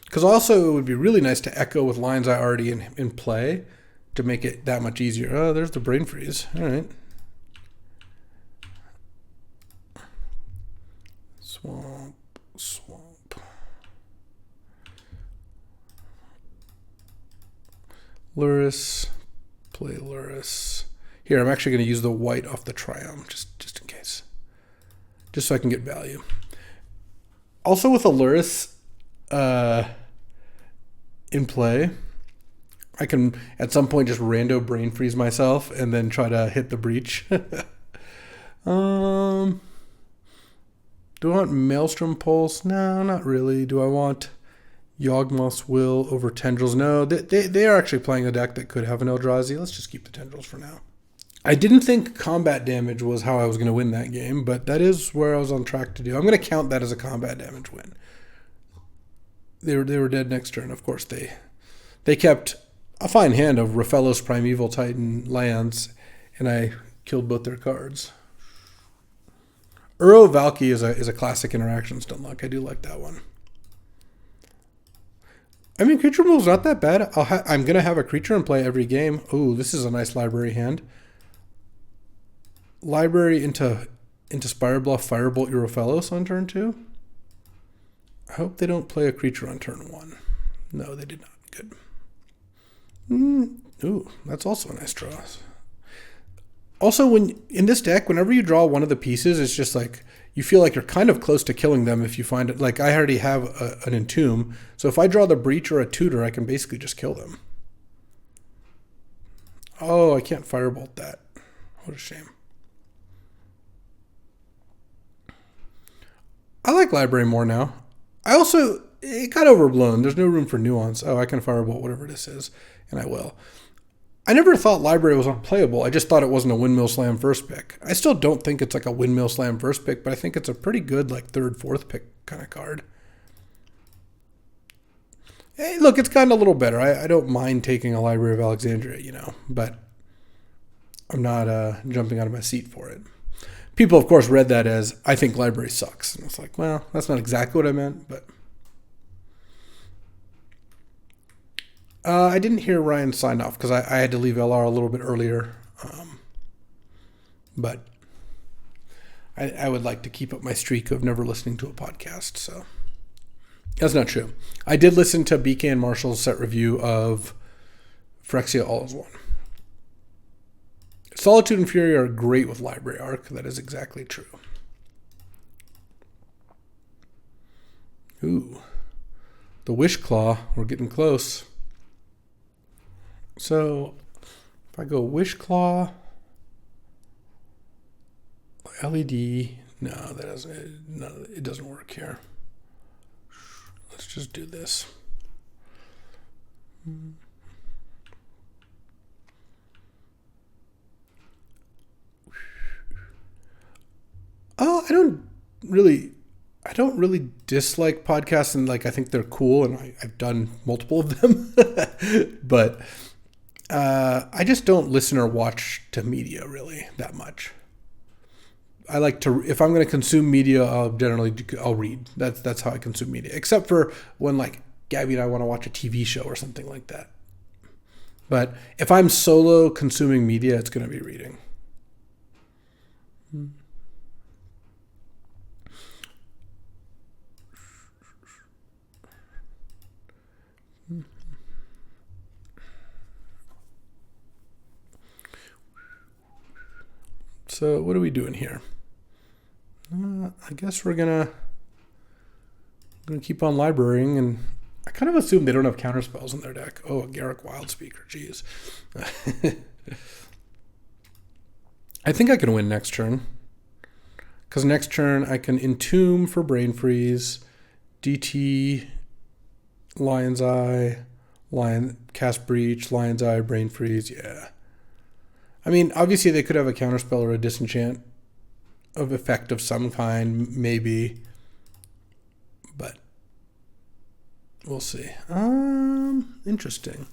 Because also it would be really nice to echo with Lion's Eye already in play to make it that much easier. Oh, there's the Brain Freeze. All right. Swamp. Lurrus. Play Lurrus. Here, I'm actually going to use the white off the Triumph, just in case. Just so I can get value. Also with a Lurrus in play, I can at some point just rando Brain Freeze myself and then try to hit the breach. Do I want Maelstrom Pulse? No, not really. Do I want Yawgmoth's Will over Tendrils? No, they are actually playing a deck that could have an Eldrazi. Let's just keep the Tendrils for now. I didn't think combat damage was how I was going to win that game, but that is where I was on track to do. I'm going to count that as a combat damage win. They were dead next turn. Of course, they kept a fine hand of Raphellos Primeval Titan lands, and I killed both their cards. Uro Valky is a classic interaction stun luck. I do like that one. I mean, creature removal's not that bad. I'm going to have a creature in play every game. Ooh, this is a nice library hand. Library into Spire Bluff, Firebolt your Raphellos on turn 2. I hope they don't play a creature on turn 1. No, they did not. Good. Ooh, that's also a nice draw. Also, when in this deck, whenever you draw one of the pieces, it's just like you feel like you're kind of close to killing them if you find it. Like I already have an Entomb, so if I draw the Breach or a Tutor, I can basically just kill them. Oh, I can't Firebolt that. What a shame. I like Library more now. It got overblown. There's no room for nuance. Oh, I can Firebolt whatever this is, and I will. I never thought Library was unplayable. I just thought it wasn't a Windmill Slam first pick. I still don't think it's like a Windmill Slam first pick, but I think it's a pretty good like third, fourth pick kind of card. Hey, look, it's gotten a little better. I don't mind taking a Library of Alexandria, but I'm not jumping out of my seat for it. People, of course, read that as, I think Library sucks. And it's like, well, that's not exactly what I meant, but... I didn't hear Ryan sign off because I had to leave LR a little bit earlier. But I would like to keep up my streak of never listening to a podcast, so... That's not true. I did listen to BK and Marshall's set review of Phyrexia All Is One. Solitude and Fury are great with Library Arc. That is exactly true. Ooh. The Wish Claw. We're getting close. So, if I go Wish Claw, LED, no, it doesn't work here. Let's just do this. Oh, I don't really dislike podcasts, and like I think they're cool, and I've done multiple of them, but I just don't listen or watch to media really that much. I like to, if I'm going to consume media, I'll read. That's how I consume media, except for when like Gabby and I want to watch a TV show or something like that. But if I'm solo consuming media, it's going to be reading. So what are we doing here? I guess we're gonna keep on librarying, and I kind of assume they don't have counterspells in their deck. Oh, a Garruk Wildspeaker, jeez. I think I can win next turn. Because next turn I can Entomb for Brain Freeze, DT, Lion's Eye, Cast Breach, Lion's Eye, Brain Freeze, yeah. I mean, obviously they could have a counterspell or a disenchant of effect of some kind, maybe. But we'll see. Interesting.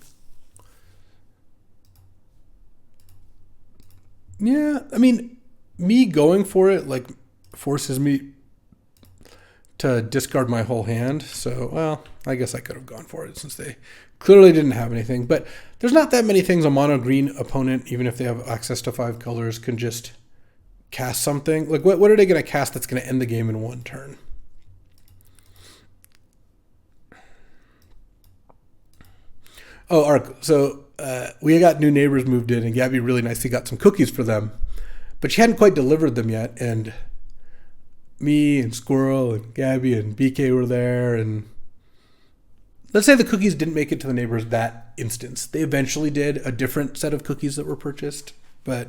Yeah, I mean, me going for it, like, forces me to discard my whole hand. So, well, I guess I could have gone for it since they clearly didn't have anything. But there's not that many things a mono green opponent, even if they have access to 5 colors, can just cast something. Like, what are they going to cast that's going to end the game in one turn? Oh, Ark. So we got new neighbors moved in, and Gabby really nicely got some cookies for them. But she hadn't quite delivered them yet, and me and Squirrel and Gabby and BK were there, and let's say the cookies didn't make it to the neighbors that instance. They eventually did, a different set of cookies that were purchased, but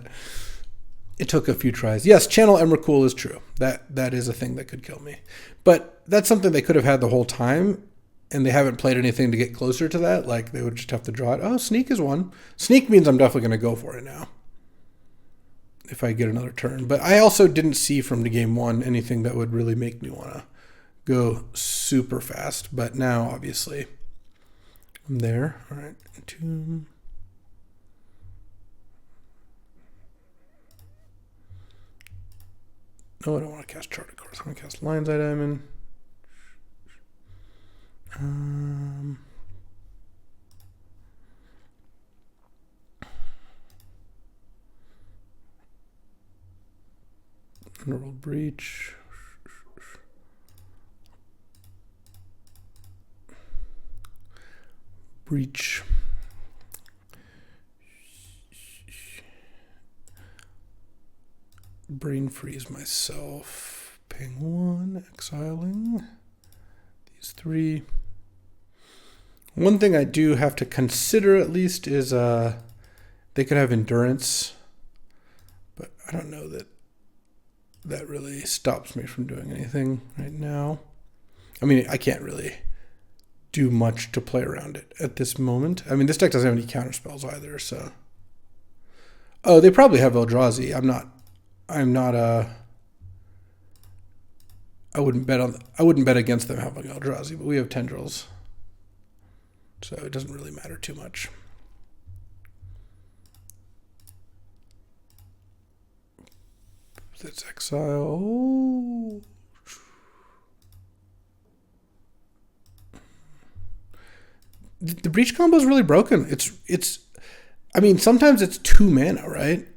it took a few tries. Yes, Channel Emrakul is true. That is a thing that could kill me. But that's something they could have had the whole time, and they haven't played anything to get closer to that. Like, they would just have to draw it. Oh, Sneak is one. Sneak means I'm definitely going to go for it now if I get another turn. But I also didn't see from the game one anything that would really make me want to go super fast. But now, obviously, I'm there. All right. Entomb. No, I don't want to cast Charted Course. I'm going to cast Lion's Eye Diamond. Underworld Breach. Breach. Brain Freeze myself. Ping 1. Exiling. These 3. One thing I do have to consider at least is they could have Endurance. But I don't know that really stops me from doing anything right now. I mean, I can't really do much to play around it at this moment. I mean, this deck doesn't have any counterspells either, so. Oh, they probably have Eldrazi. I wouldn't bet against them having Eldrazi, but we have Tendrils. So it doesn't really matter too much. Let's exile. Oh. The Breach combo is really broken. It's. I mean, sometimes it's 2 mana, right?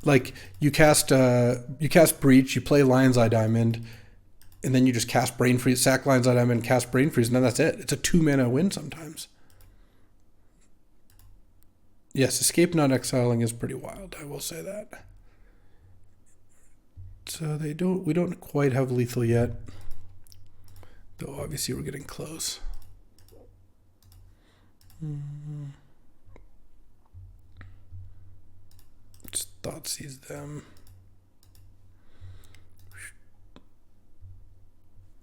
Like you cast Breach, you play Lion's Eye Diamond, and then you just cast Brain Freeze, sack Lion's Eye Diamond, cast Brain Freeze, and then that's it. It's a 2 mana win sometimes. Yes, Escape Not Exiling is pretty wild. I will say that. So we don't quite have lethal yet, though obviously we're getting close. Just Thoughtseize them.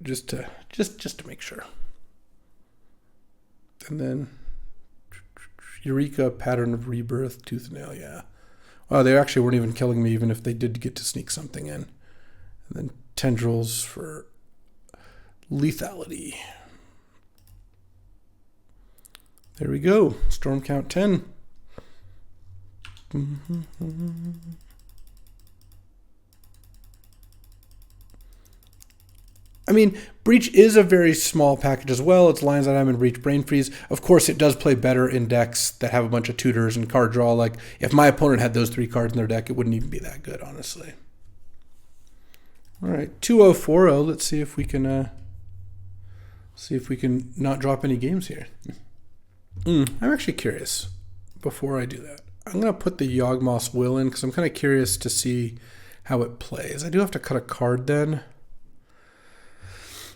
Just to make sure. And then Eureka, Pattern of Rebirth, Tooth and Nail, yeah. Wow, they actually weren't even killing me even if they did get to sneak something in. And then Tendrils for lethality. There we go. Storm count 10. I mean, Breach is a very small package as well. It's Lion's Eye Diamond, Breach, Brain Freeze. Of course, it does play better in decks that have a bunch of tutors and card draw. Like, if my opponent had those 3 cards in their deck, it wouldn't even be that good, honestly. All right, 2-0-4-0. Let's see if we can not drop any games here. I'm actually curious. Before I do that, I'm gonna put the Yawgmoth's Will in because I'm kind of curious to see how it plays. I do have to cut a card then.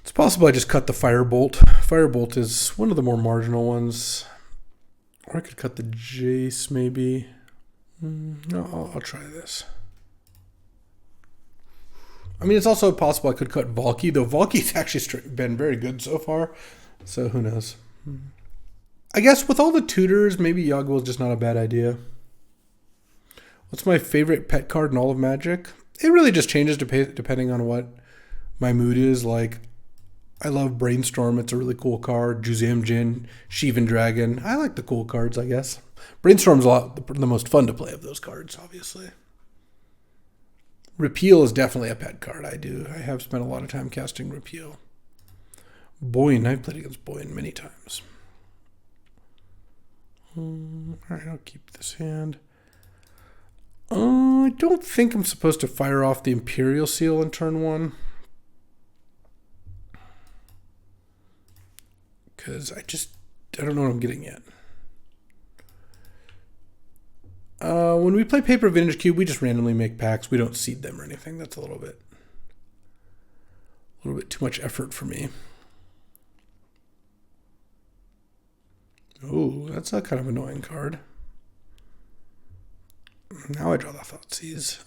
It's possible I just cut the Firebolt. Firebolt is one of the more marginal ones. Or I could cut the Jace maybe. No, I'll try this. I mean, it's also possible I could cut Valky, though Valky's actually been very good so far. So who knows? I guess with all the tutors, maybe Yagwell is just not a bad idea. What's my favorite pet card in all of Magic? It really just changes depending on what my mood is. Like, I love Brainstorm. It's a really cool card. Juzam Jin, Shivan Dragon. I like the cool cards, I guess. Brainstorm's the most fun to play of those cards, obviously. Repeal is definitely a pet card. I have spent a lot of time casting Repeal. Boyne, I've played against Boyne many times. Alright, I'll keep this hand. I don't think I'm supposed to fire off the Imperial Seal in turn 1. Because I don't know what I'm getting yet. When we play Paper Vintage Cube, we just randomly make packs. We don't seed them or anything. That's a little bit too much effort for me. Oh, that's a kind of annoying card. Now I draw the Thoughtseize.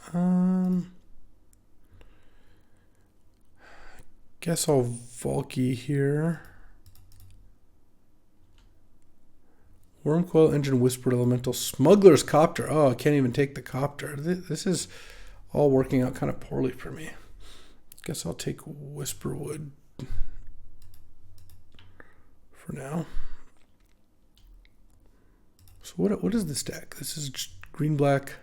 Guess I'll Valky here. Wormcoil Engine, Whispered Elemental, Smuggler's Copter. Oh, I can't even take the Copter. This is all working out kind of poorly for me. Guess I'll take Whisperwood for now. So what is this deck? This is just green-black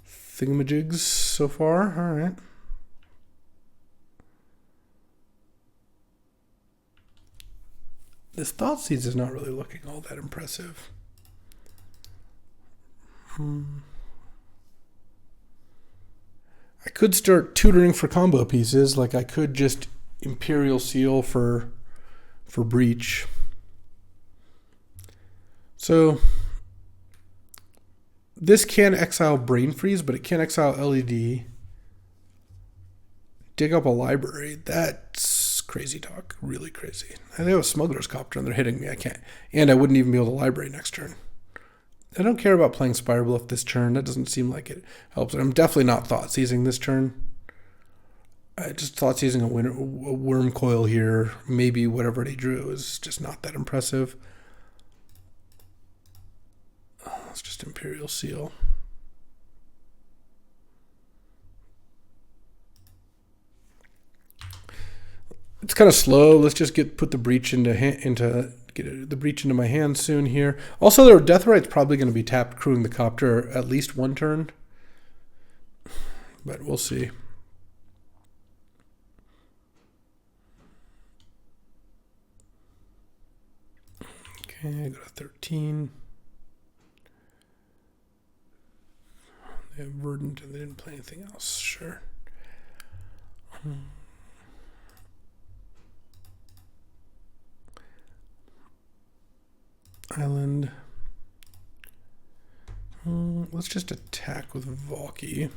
thingamajigs so far. All right. This Thoughtseize is not really looking all that impressive. I could start tutoring for combo pieces. Like I could just Imperial Seal for Breach. So this can exile Brain Freeze, but it can't exile LED. Dig up a library. That's crazy talk. Really crazy. I have a Smuggler's Copter and they're hitting me. I can't. And I wouldn't even be able to library next turn. I don't care about playing Spirebluff this turn. That doesn't seem like it helps. I'm definitely not Thoughtseizing this turn. I just Thoughtseizing a Wormcoil here. Maybe whatever they drew is just not that impressive. It's just Imperial Seal. It's kind of slow. Let's just put the Breach get the Breach into my hand soon here. Also, their Deathrite's probably going to be tapped, crewing the Copter at least one turn, but we'll see. Okay, I go to 13. They have Verdant and they didn't play anything else. Sure. Island. Let's just attack with Valky.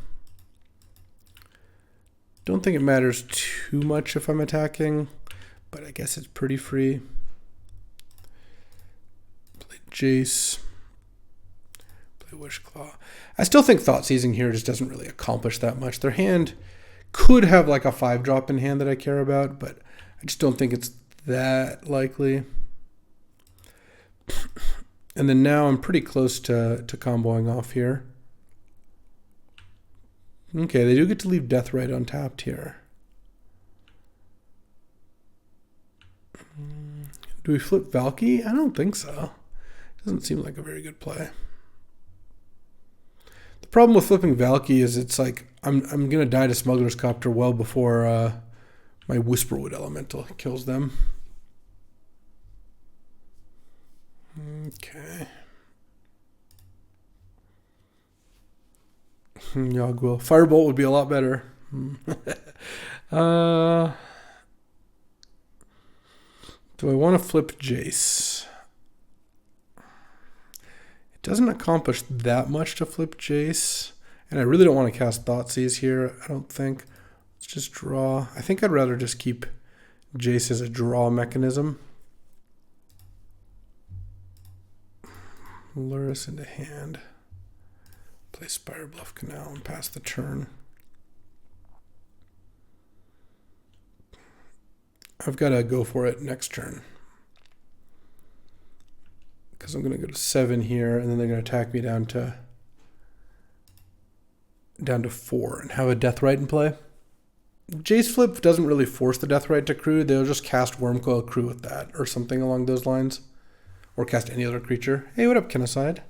Don't think it matters too much if I'm attacking, but I guess it's pretty free. Play Jace. Play Wishclaw. I still think Thoughtseizing here just doesn't really accomplish that much. Their hand could have like a 5-drop in hand that I care about, but I just don't think it's that likely. And then now I'm pretty close to comboing off here. Okay, they do get to leave Deathrite untapped here. Do we flip Valky? I don't think so. Doesn't seem like a very good play. The problem with flipping Valky is it's like I'm gonna die to Smuggler's Copter well before my Whisperwood Elemental kills them. Okay. Yagwell. Firebolt would be a lot better. Do I want to flip Jace? It doesn't accomplish that much to flip Jace. And I really don't want to cast Thoughtseize here, I don't think. Let's just draw. I think I'd rather just keep Jace is a draw mechanism. Lurrus into hand. Play Spire Bluff Canal and pass the turn. I've got to go for it next turn. Because I'm going to go to 7 here, and then they're going to attack me down to 4 and have a Deathrite in play. Jace Flip doesn't really force the Deathrite to crew. They'll just cast Wormcoil Crew with that or something along those lines. Or cast any other creature. Hey, what up, Kenocide?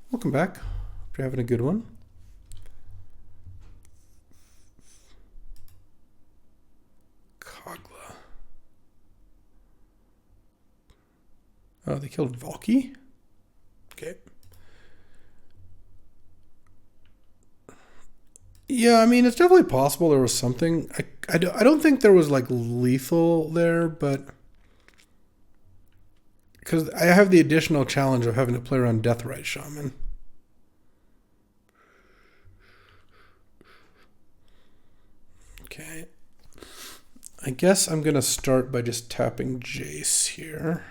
Welcome back. Hope you're having a good one. Kogla. Oh, they killed Valky? Okay. Yeah, I mean, it's definitely possible there was something. I don't think there was, like, lethal there, but... Because I have the additional challenge of having to play around Deathrite Shaman. Okay. I guess I'm going to start by just tapping Jace here.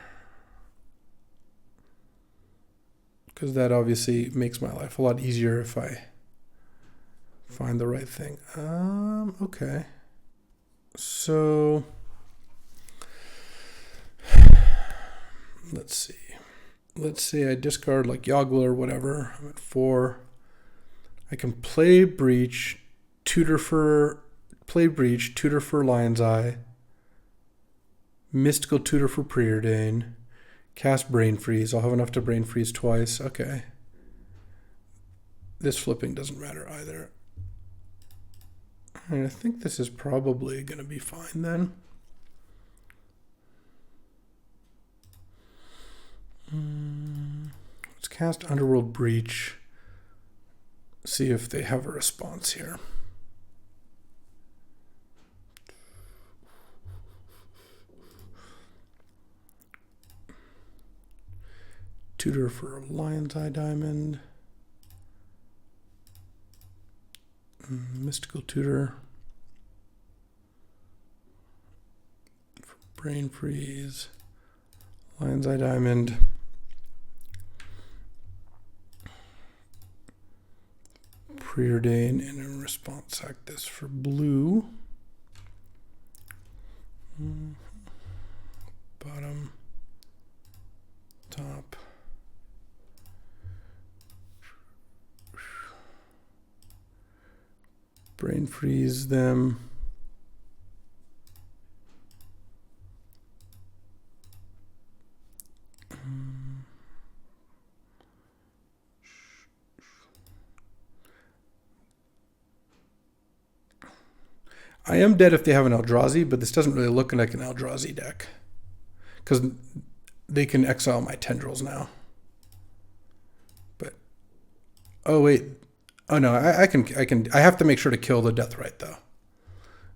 Because that obviously makes my life a lot easier if I find the right thing. Okay. So... Let's see. Let's say I discard like Yoggle or whatever. I'm at 4. I can play Breach, tutor for Lion's Eye, Mystical Tutor for Preordain, cast Brain Freeze. I'll have enough to Brain Freeze twice. Okay. This flipping doesn't matter either. And I think this is probably going to be fine then. Let's cast Underworld Breach. See if they have a response here. Tutor for Lion's Eye Diamond. Mystical Tutor. For Brain Freeze. Lion's Eye Diamond. Preordain, and in response sack this for blue. Bottom, top. Brain freeze them. I am dead if they have an Eldrazi, but this doesn't really look like an Eldrazi deck. Because they can exile my tendrils now. But, oh wait. Oh no, I have to make sure to kill the Deathrite though.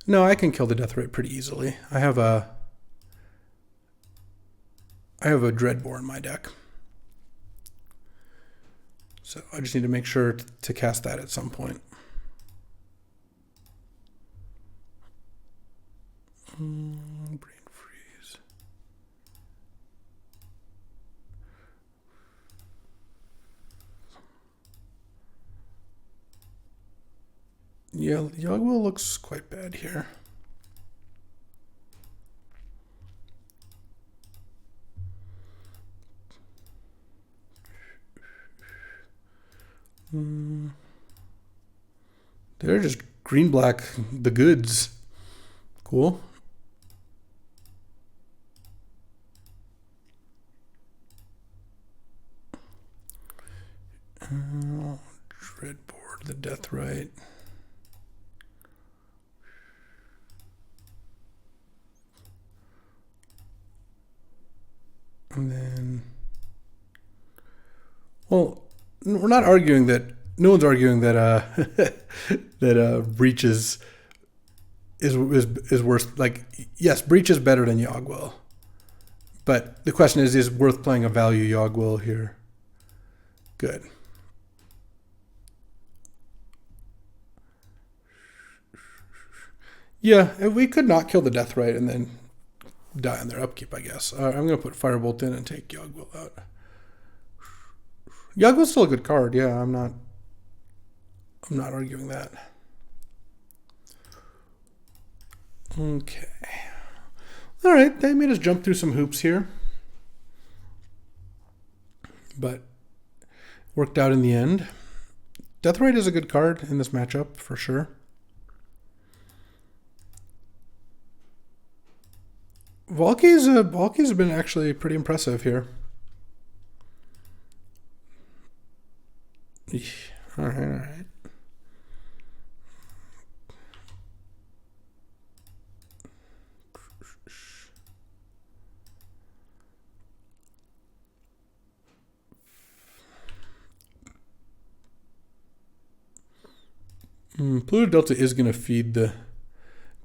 No, I can kill the Deathrite pretty easily. I have a Dreadbore in my deck. So I just need to make sure to cast that at some point. Brain freeze. Yeah, Yoggle looks quite bad here. They're just green-black, the goods. Cool. Dreadboard, the Deathrite. And then, well, we're not arguing that. No one's arguing that that Breach is worth. Like, yes, Breach is better than Yoggle, but the question is worth playing a value Yoggle here? Good. Yeah, we could not kill the Deathrite and then die on their upkeep, I guess. I'm going to put Firebolt in and take Yogg-Will out. Yogg-Will's still a good card. Yeah, I'm not arguing that. Okay. All right, they made us jump through some hoops here. But worked out in the end. Deathrite is a good card in this matchup, for sure. Valky's been actually pretty impressive here. All right. Pluto Delta is going to feed the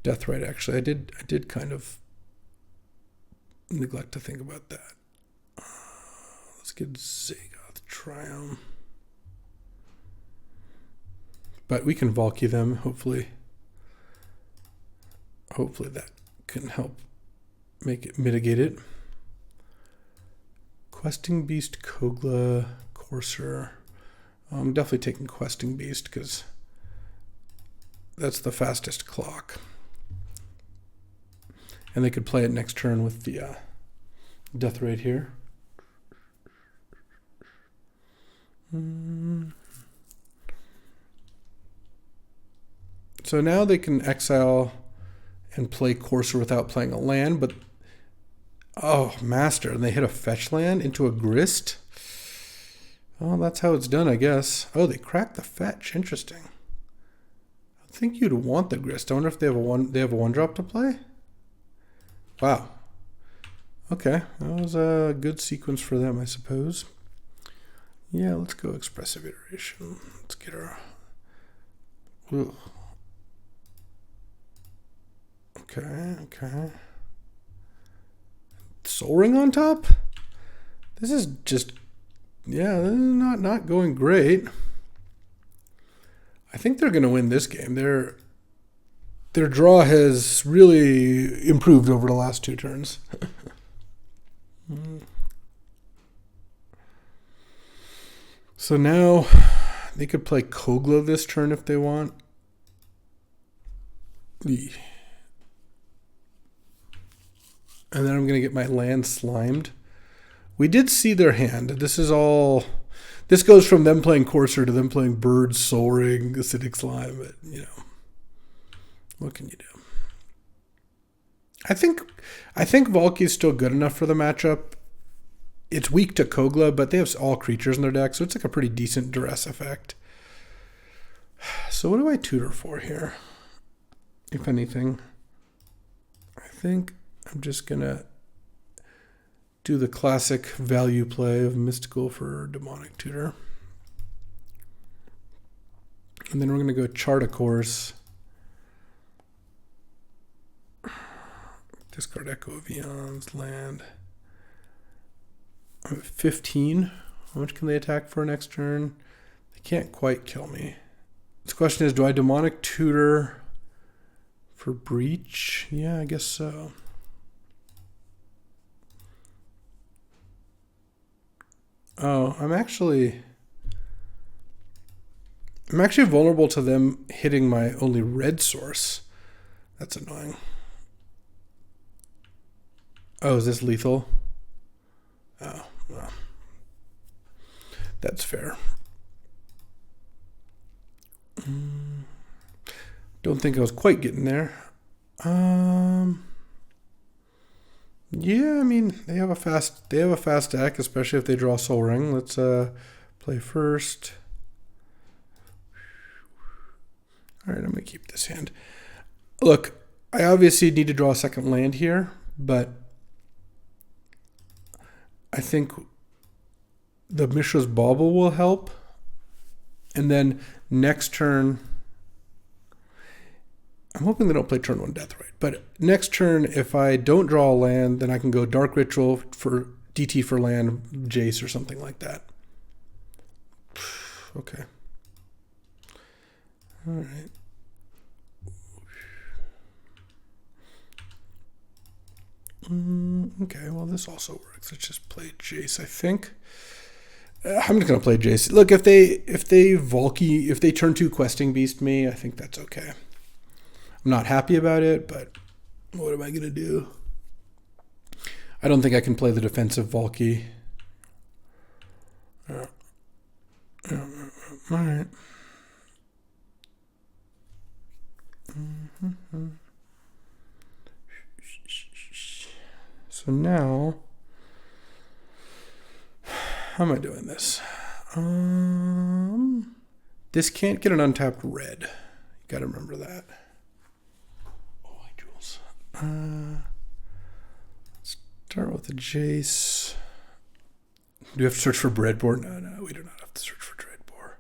Deathrite, actually. I did kind of neglect to think about that. Let's get Zagoth Triumph. But we can Valky them, hopefully. Hopefully that can help mitigate it. Questing Beast, Kogla, Courser. I'm definitely taking Questing Beast because that's the fastest clock. And they could play it next turn with the Deathrite here. So now they can exile and play Courser without playing a land, but oh, Master, and they hit a fetch land into a Grist. Oh, that's how it's done, I guess. Oh, they cracked the fetch. Interesting. I think you'd want the Grist. I wonder if they have a one drop to play. Wow. Okay, that was a good sequence for them, I suppose. Yeah, let's go Expressive Iteration. Let's get our... Ugh. Okay. Soul Ring on top? This is just... Yeah, this is not going great. I think they're going to win this game. Their draw has really improved over the last two turns. So now they could play Kogla this turn if they want. And then I'm going to get my land slimed. We did see their hand. This goes from them playing Courser to them playing Bird, Soul Ring, Acidic Slime, but, you know, what can you do? I think Valky is still good enough for the matchup. It's weak to Kogla, but they have all creatures in their deck, so it's like a pretty decent duress effect. So what do I tutor for here? If anything, I think I'm just going to do the classic value play of Mystical for Demonic Tutor. And then we're going to go chart a course. Discard Echo of Eons, land. I'm at 15. How much can they attack for next turn? They can't quite kill me. The question is, do I Demonic Tutor for Breach? Yeah, I guess so. Oh, I'm actually vulnerable to them hitting my only red source. That's annoying. Oh, is this lethal? Oh, well. That's fair. Don't think I was quite getting there. Yeah, I mean, they have a fast deck, especially if they draw Soul Ring. Let's play first. All right, I'm going to keep this hand. Look, I obviously need to draw a second land here, but I think the Mishra's Bauble will help. And then next turn, I'm hoping they don't play turn 1 Deathrite. But next turn, if I don't draw a land, then I can go Dark Ritual for DT for land, Jace or something like that. Okay. All right. Okay, well, this also works. Let's just play Jace, I think. I'm just gonna play Jace. Look, if they turn 2 questing beast me, I think that's okay. I'm not happy about it, but what am I gonna do? I don't think I can play the defensive Valky. All right. So now, how am I doing this? This can't get an untapped red. You gotta remember that. Oh, hi, Jules. Let's start with the Jace. Do you have to search for Dreadbore? No, we do not have to search for Dreadbore.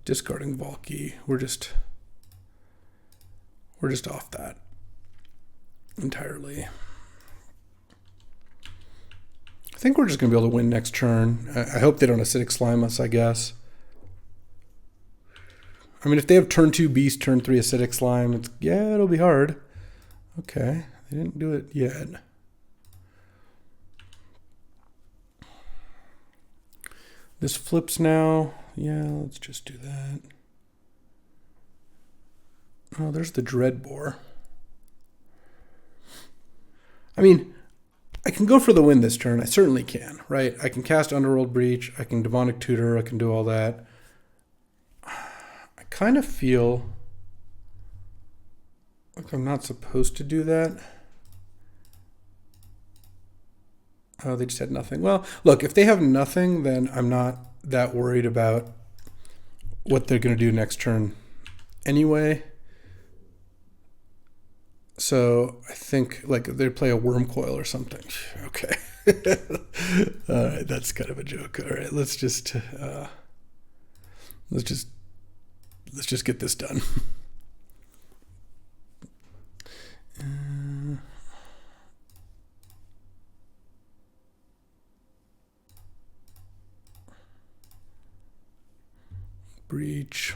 Discarding Valky. We're just off that entirely. I think we're just going to be able to win next turn. I hope they don't acidic slime us, I guess. I mean, if they have turn 2 beast, turn 3 acidic slime, it'll be hard. Okay, they didn't do it yet. This flips now. Yeah, let's just do that. Oh, there's the Dreadbore. I mean, I can go for the win this turn. I certainly can, right? I can cast Underworld Breach. I can Demonic Tutor. I can do all that. I kind of feel like I'm not supposed to do that. Oh, they just had nothing. Well, look, if they have nothing, then I'm not that worried about what they're going to do next turn anyway. So I think like they play a Worm Coil or something. Okay. All right, that's kind of a joke. All right, let's just get this done. Breach.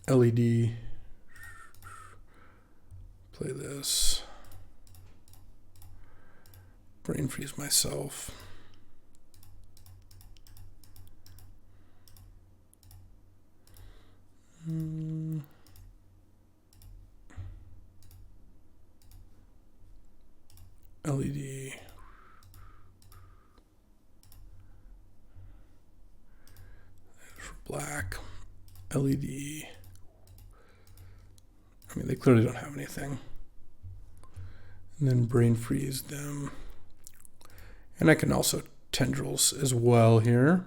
LED. Play this. Brain freeze myself. LED. For black. LED. I mean, they clearly don't have anything. And then brain freeze them. And I can also tendrils as well here.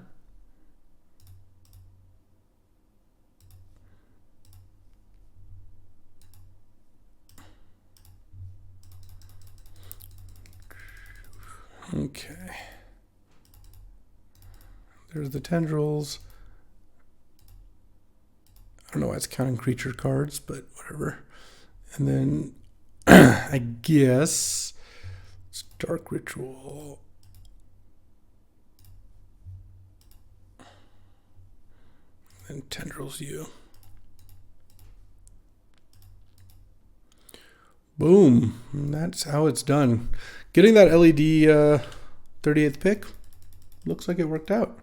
Okay. There's the tendrils. I don't know why it's counting creature cards, but whatever. And then I guess it's Dark Ritual. And tendrils you. Boom. And that's how it's done. Getting that LED 38th pick looks like it worked out.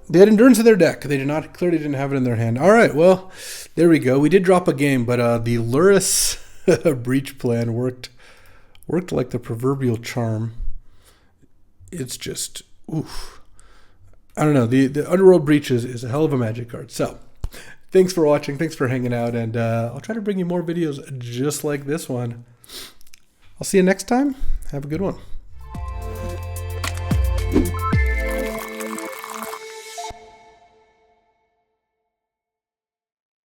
They had Endurance in their deck. They clearly didn't have it in their hand. All right, well, there we go. We did drop a game, but the Lurrus breach plan worked like the proverbial charm. It's just, oof. I don't know. The Underworld Breach is a hell of a magic card. So, thanks for watching. Thanks for hanging out, and I'll try to bring you more videos just like this one. I'll see you next time. Have a good one.